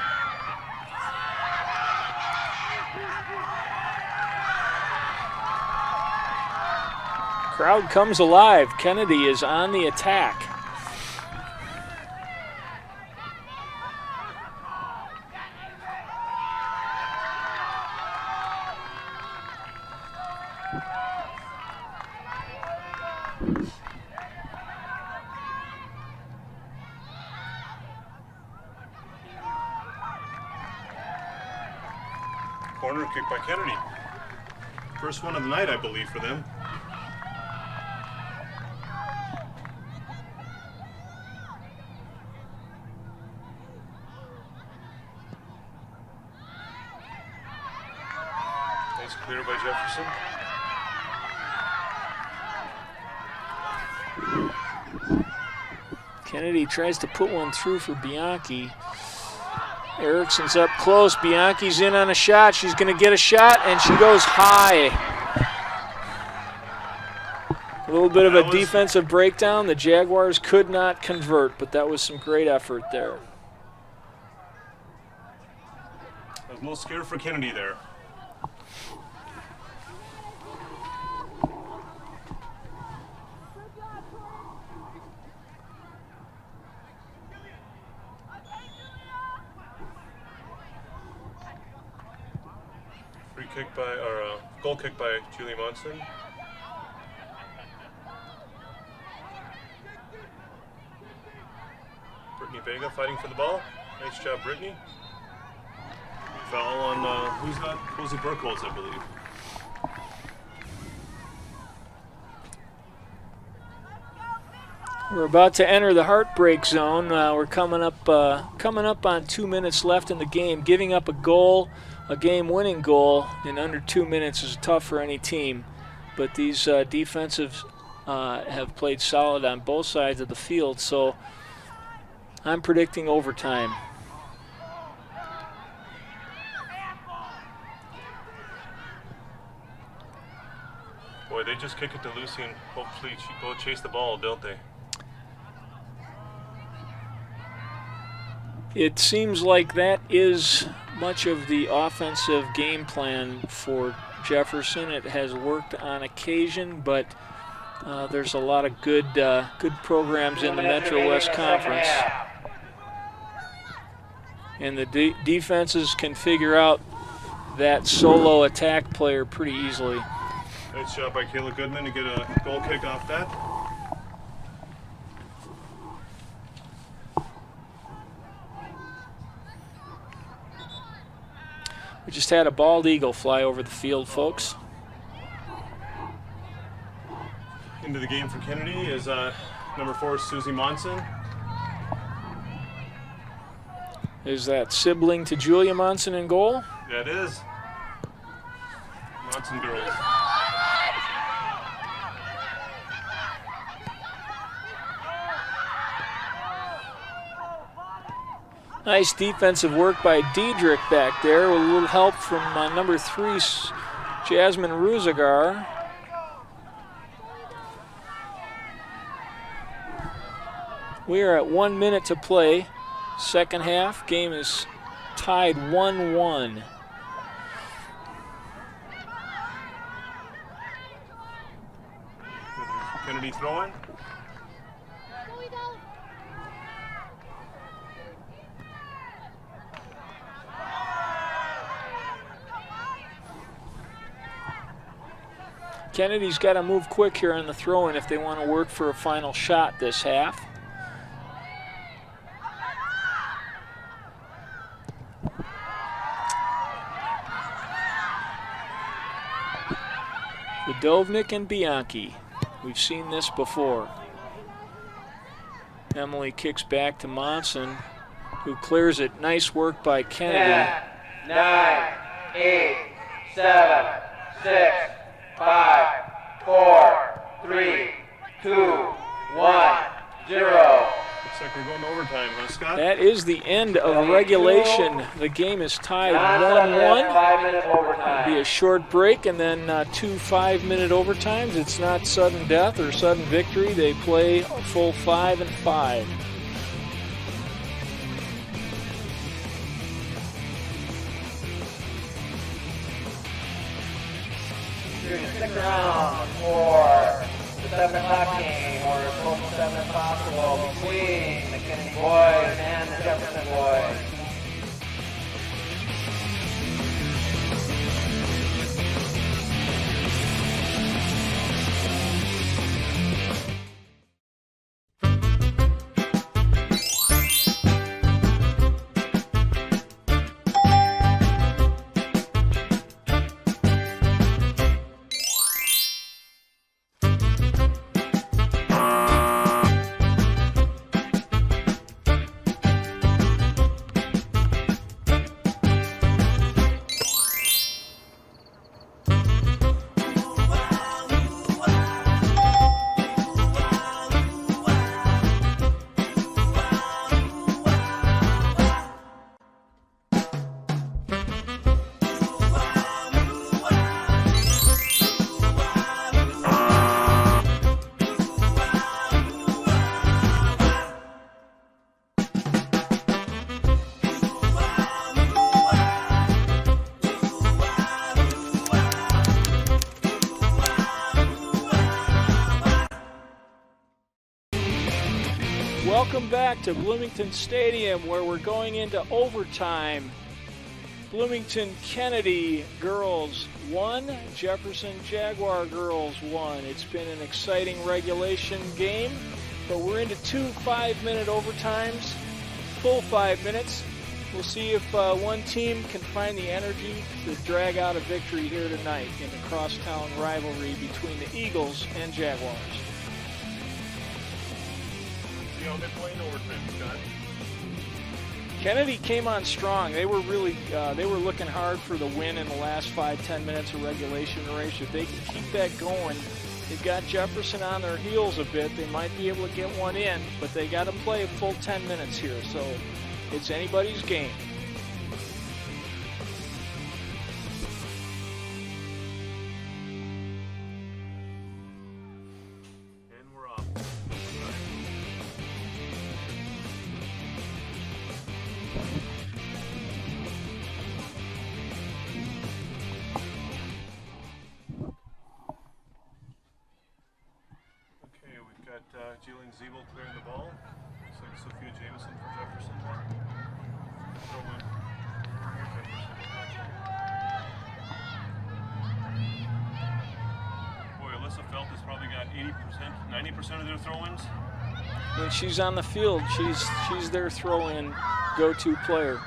[SPEAKER 2] Crowd comes alive. Kennedy is on the attack.
[SPEAKER 3] Corner kick by Kennedy. First one of the night, I believe, for them. Nice clear by Jefferson.
[SPEAKER 2] Kennedy tries to put one through for Bianchi. Erickson's up close. Bianchi's in on a shot. She's going to get a shot, and she goes high. A little bit of a defensive breakdown. The Jaguars could not convert, but that was some great effort there.
[SPEAKER 3] I was a little scared for Kennedy there. Goal kick by Julie Monson. Brittany Vega fighting for the ball. Nice job, Brittany. Foul on, who's that? Cozy Burkholz, I believe.
[SPEAKER 2] We're about to enter the heartbreak zone. We're coming up on 2 minutes left in the game. Giving up a goal, a game-winning goal in under 2 minutes is tough for any team. But these defensives have played solid on both sides of the field, so I'm predicting overtime.
[SPEAKER 3] Boy, they just kick it to Lucy and hopefully she go chase the ball, don't they?
[SPEAKER 2] It seems like that is much of the offensive game plan for Jefferson. It has worked on occasion, but there's a lot of good programs in the Metro West Conference. And the defenses can figure out that solo attack player pretty easily.
[SPEAKER 3] Nice job by Kayla Goodman to get a goal kick off that.
[SPEAKER 2] We just had a bald eagle fly over the field, folks.
[SPEAKER 3] Into the game for Kennedy is number 4, Susie Monson.
[SPEAKER 2] Is that sibling to Julia Monson in goal?
[SPEAKER 3] Yeah, it is. Monson girls.
[SPEAKER 2] Nice defensive work by Diedrich back there with a little help from number 3, Jasmine Ruzigar. We are at 1 minute to play. Second half, game is tied 1-1.
[SPEAKER 3] Kennedy throwing.
[SPEAKER 2] Kennedy's got to move quick here on the throw-in if they want to work for a final shot this half. Vidovnik and Bianchi. We've seen this before. Emily kicks back to Monson, who clears it. Nice work by Kennedy.
[SPEAKER 1] 10, 9, 8, 7, 6, 5, 4, 3, 2, 1, 0.
[SPEAKER 3] Looks like we're going to overtime, huh, Scott?
[SPEAKER 2] That is the end of regulation. The game is tied 1-1.
[SPEAKER 1] 5-minute overtime.
[SPEAKER 2] It'll be a short break and then 2 5-minute overtimes. It's not sudden death or sudden victory. They play a full 5 and 5.
[SPEAKER 1] Stick around for the 7 o'clock game, or as close to 7 as possible, between the Kennedy boys and the Jefferson boys.
[SPEAKER 2] Welcome back to Bloomington Stadium, where we're going into overtime. Bloomington Kennedy girls 1, Jefferson Jaguar girls 1. It's been an exciting regulation game, but we're into 2 5-minute overtimes, full 5 minutes. We'll see if one team can find the energy to drag out a victory here tonight in the crosstown rivalry between the Eagles and Jaguars.
[SPEAKER 3] You know, they're playing overtime, Scott.
[SPEAKER 2] Kennedy came on strong. They were really, they were looking hard for the win in the last 5-10 minutes of regulation race. If they can keep that going, they've got Jefferson on their heels a bit. They might be able to get one in, but they got to play a full 10 minutes here. So it's anybody's game.
[SPEAKER 3] And we're off. Okay, we've got Jalen Zeeble clearing the ball. Looks like Sophia Jameson for Jefferson. Throw in. Boy, Alyssa Felt has probably got 80%, 90% of their throw-ins.
[SPEAKER 2] When she's on the field, she's their throw-in go-to player.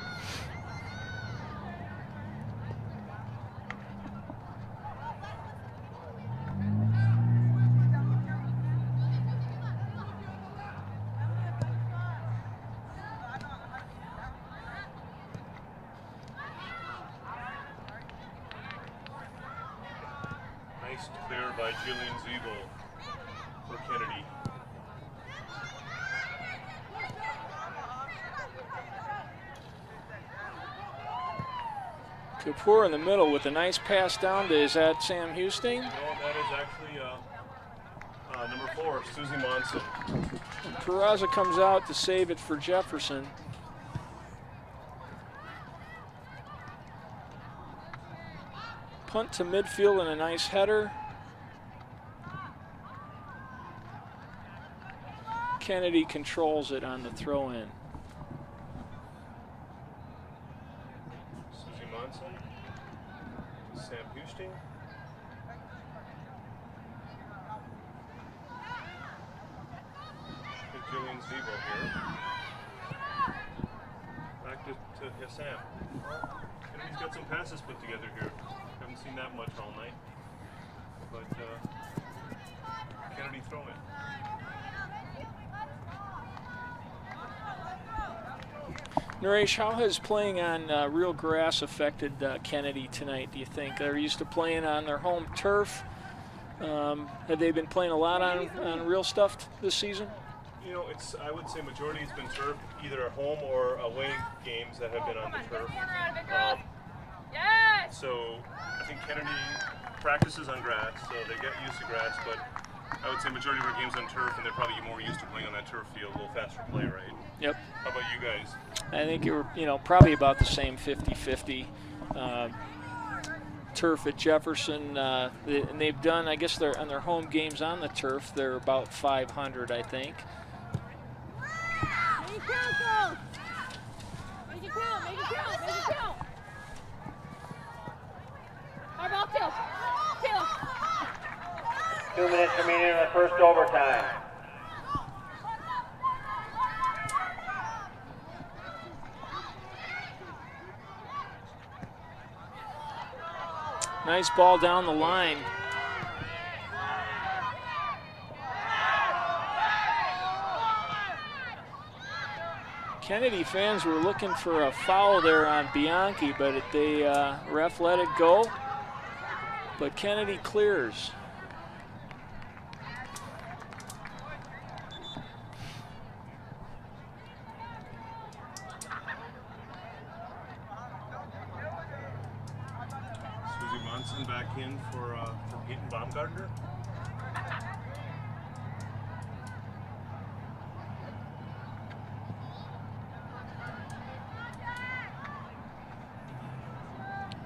[SPEAKER 3] Nice clear by Jillian Zeeble for Kennedy.
[SPEAKER 2] Kapoor in the middle with a nice pass down to, is that Sam Houston?
[SPEAKER 3] No, that is actually number 4, Susie Monson.
[SPEAKER 2] Peraza comes out to save it for Jefferson. Punt to midfield and a nice header. Kennedy controls it on the throw-in.
[SPEAKER 3] Susie Monson. Sam Houston. Jillian Zeeble here. Back to Sam. Kennedy's got some passes put together here. Haven't seen that much all night. But Kennedy throw it.
[SPEAKER 2] Naresh, how has playing on real grass affected Kennedy tonight, do you think? They're used to playing on their home turf. Have they been playing a lot on real stuff this season?
[SPEAKER 3] You know, I would say majority has been turf, either at home or away games that have been on the turf. So I think Kennedy practices on grass, so they get used to grass, but I would say majority of our games on turf, and they're probably more used to playing on that turf field, a little faster play, right?
[SPEAKER 2] Yep.
[SPEAKER 3] How about you guys?
[SPEAKER 2] I think you're, probably about the same 50-50. turf at Jefferson, and they've done, I guess they're on their home games on the turf, they're about 500, I think.
[SPEAKER 5] Make it count, Coach. Make it count, make it count, make it count. Our ball, kill.
[SPEAKER 1] 2 minutes remaining in the first overtime.
[SPEAKER 2] Nice ball down the line. Kennedy fans were looking for a foul there on Bianchi, but the ref let it go. But Kennedy clears.
[SPEAKER 3] Back in for Peyton Baumgartner.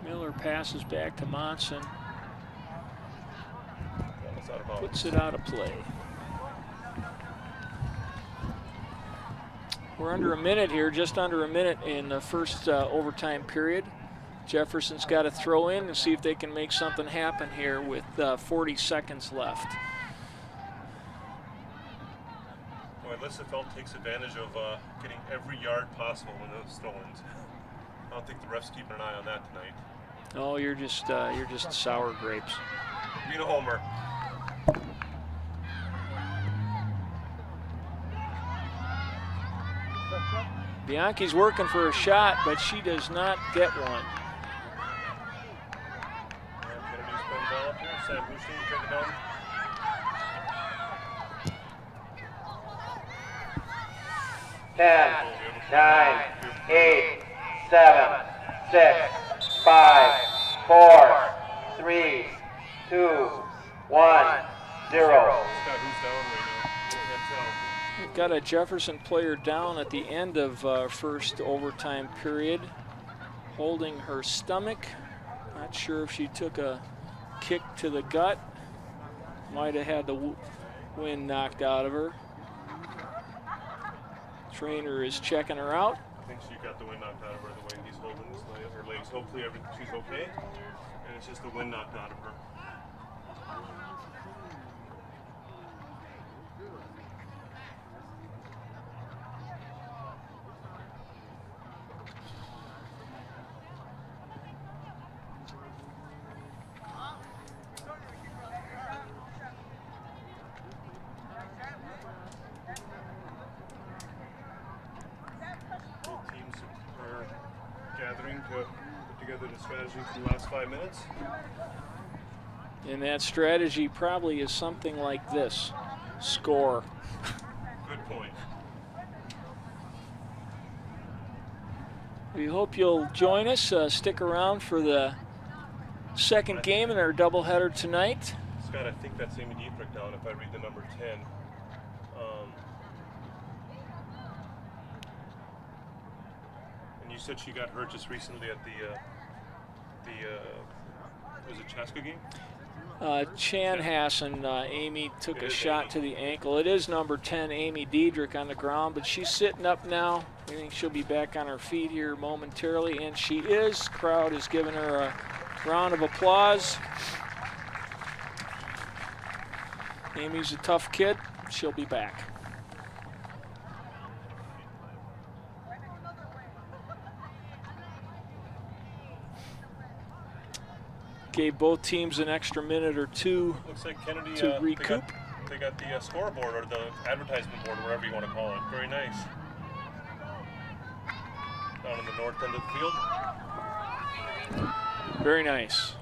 [SPEAKER 2] Miller passes back to Monson. Puts it out of play. We're under a minute here, just under a minute in the first overtime period. Jefferson's got to throw in and see if they can make something happen here with 40 seconds left.
[SPEAKER 3] Boy, Lissefeld takes advantage of getting every yard possible when those throw-ins. I don't think the ref's keeping an eye on that tonight.
[SPEAKER 2] Oh, you're just sour grapes.
[SPEAKER 3] Being a homer.
[SPEAKER 2] Bianchi's working for a shot, but she does not get one.
[SPEAKER 3] Sam Boucher, take it down.
[SPEAKER 1] Ten, 9, 8, 7, 6, 5, 4, 3, 2, 1, 0.
[SPEAKER 3] Scott, who's down right now?
[SPEAKER 2] We've got a Jefferson player down at the end of first overtime period, holding her stomach. Not sure if she took a kick to the gut. Might have had the wind knocked out of her. Trainer is checking her out.
[SPEAKER 3] I think she got the wind knocked out of her the way he's holding her legs. Hopefully she's okay. And it's just the wind knocked out of her. To put together the strategy for the last 5 minutes.
[SPEAKER 2] And that strategy probably is something like this. Score.
[SPEAKER 3] Good point.
[SPEAKER 2] We hope you'll join us. Stick around for the second game in our doubleheader tonight.
[SPEAKER 3] Scott, I think that's Amy Dietrich down if I read the number 10. You said she got hurt just recently at was it Chaska game?
[SPEAKER 2] Chanhassen, Amy took a shot to the ankle. It is number 10, Amy Diedrich, on the ground, but she's sitting up now. I think she'll be back on her feet here momentarily, and she is. Crowd is giving her a round of applause. Amy's a tough kid. She'll be back. Gave both teams an extra minute or two.
[SPEAKER 3] Looks like Kennedy,
[SPEAKER 2] to recoup.
[SPEAKER 3] They got the scoreboard or the advertisement board, whatever you want to call it. Very nice. Down in the north end of the field.
[SPEAKER 2] Very nice.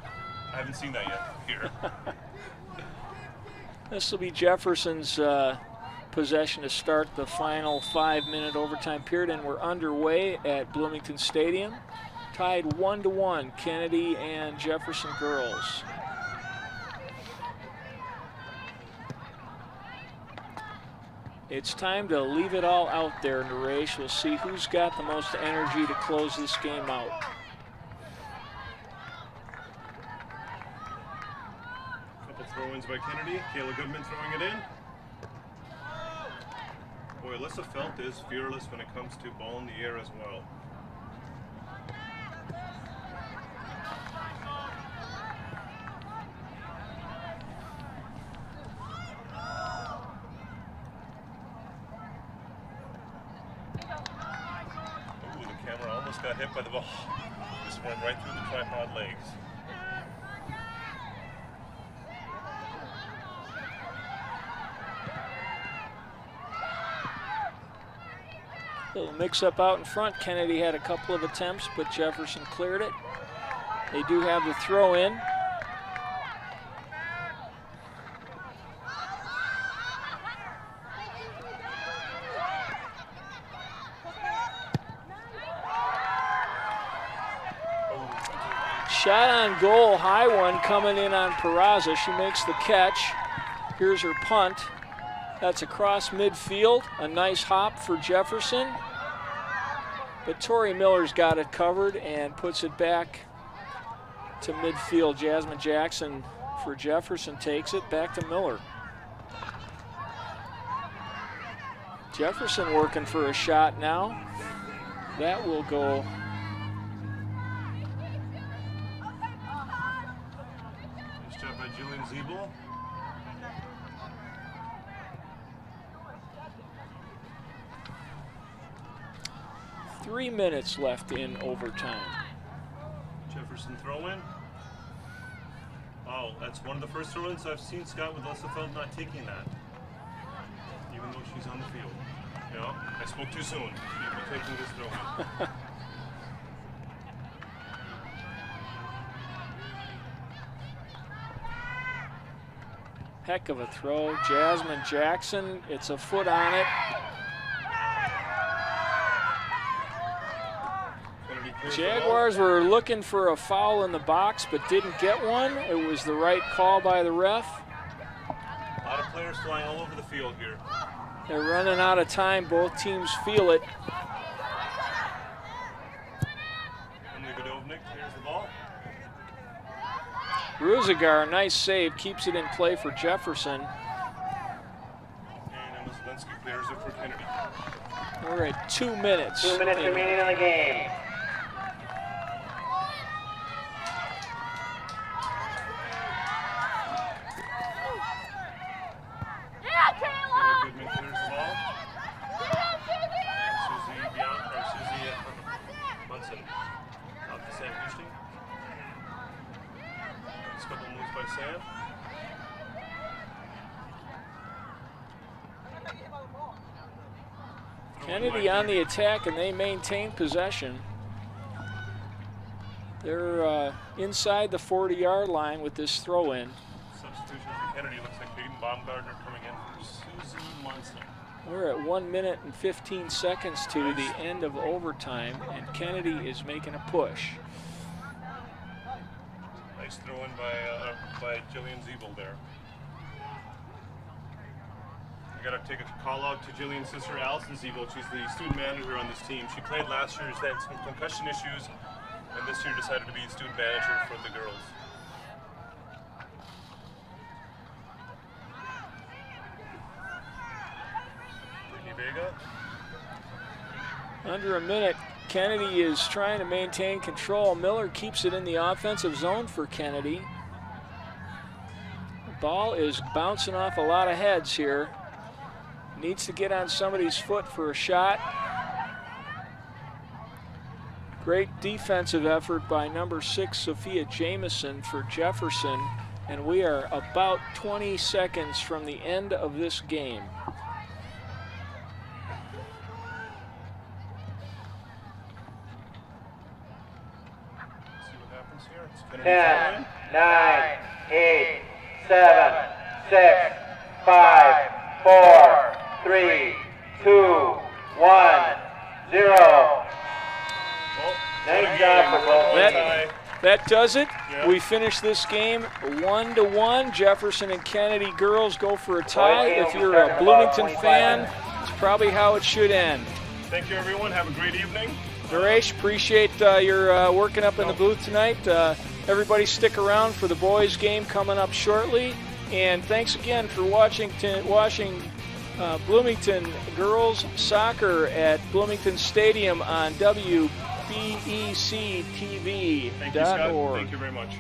[SPEAKER 3] I haven't seen that yet here.
[SPEAKER 2] This will be Jefferson's possession to start the final 5-minute overtime period, and we're underway at Bloomington Stadium. Tied 1-1, Kennedy and Jefferson girls. It's time to leave it all out there in the race. We'll see who's got the most energy to close this game out.
[SPEAKER 3] Throw-ins by Kennedy. Kayla Goodman throwing it in. Boy, Alyssa Felt is fearless when it comes to ball in the air as well. Ooh, the camera almost got hit by the ball. Just went right through the tripod legs.
[SPEAKER 2] Little mix-up out in front. Kennedy had a couple of attempts, but Jefferson cleared it. They do have the throw-in. Shot on goal, high one coming in on Peraza. She makes the catch. Here's her punt. That's across midfield. A nice hop for Jefferson. But Tori Miller's got it covered and puts it back to midfield. Jasmine Jackson for Jefferson takes it back to Miller. Jefferson working for a shot now. That will go.
[SPEAKER 3] Nice job by Julian Ziebel.
[SPEAKER 2] Three minutes left in overtime.
[SPEAKER 3] Jefferson throw-in. Oh, that's one of the first throw-ins I've seen, Scott, with Alyssa Feld not taking that. Even though she's on the field. You know, I spoke too soon. She'd be taking this throw-in.
[SPEAKER 2] Heck of a throw. Jasmine Jackson, it's a foot on it. Jaguars were looking for a foul in the box but didn't get one. It was the right call by the ref.
[SPEAKER 3] A lot of players flying all over the field here.
[SPEAKER 2] They're running out of time. Both teams feel it.
[SPEAKER 3] Godovnik clears the ball.
[SPEAKER 2] Ruzigar, nice save, keeps it in play for Jefferson.
[SPEAKER 3] And Emma Zielinski clears it for Kennedy.
[SPEAKER 2] We're at 2 minutes.
[SPEAKER 1] 2 minutes remaining in the game.
[SPEAKER 3] Kayla Goodman clears the ball. Susie Munson out to Sam Houston. Nice couple moves by Sam.
[SPEAKER 2] Kennedy on the attack, and they maintain possession. They're inside the 40-yard line with this throw-in.
[SPEAKER 3] Substitution for Kennedy. Looks like Peyton Baumgartner coming in for Susie Munson.
[SPEAKER 2] We're at 1 minute and 15 seconds to the end of overtime, and Kennedy is making a push.
[SPEAKER 3] Nice throw in by Jillian Ziebel there. I gotta take a call out to Jillian's sister, Allison Ziebel. She's the student manager on this team. She played last year, she's had some concussion issues, and this year decided to be the student manager for the girls. Vega.
[SPEAKER 2] Under a minute, Kennedy is trying to maintain control. Miller keeps it in the offensive zone for Kennedy. The ball is bouncing off a lot of heads here. Needs to get on somebody's foot for a shot. Great defensive effort by number 6, Sophia Jamison for Jefferson. And we are about 20 seconds from the end of this game.
[SPEAKER 3] See what happens here. It's
[SPEAKER 1] 10, 9, 8, 7, 6, 5, 4, 3, 2, 1, 0. Nice job for both.
[SPEAKER 2] That does it.
[SPEAKER 3] Yeah.
[SPEAKER 2] We finish this game 1-1. Jefferson and Kennedy girls go for a tie. If you're a Bloomington fan, it's probably how it should end.
[SPEAKER 3] Thank you, everyone. Have a great evening.
[SPEAKER 2] Naresh, appreciate your working up in the booth tonight. Everybody stick around for the boys game coming up shortly. And thanks again for watching Bloomington girls soccer at Bloomington Stadium on WBEC-TV.org.
[SPEAKER 3] Thank you, Scott. Thank you very much.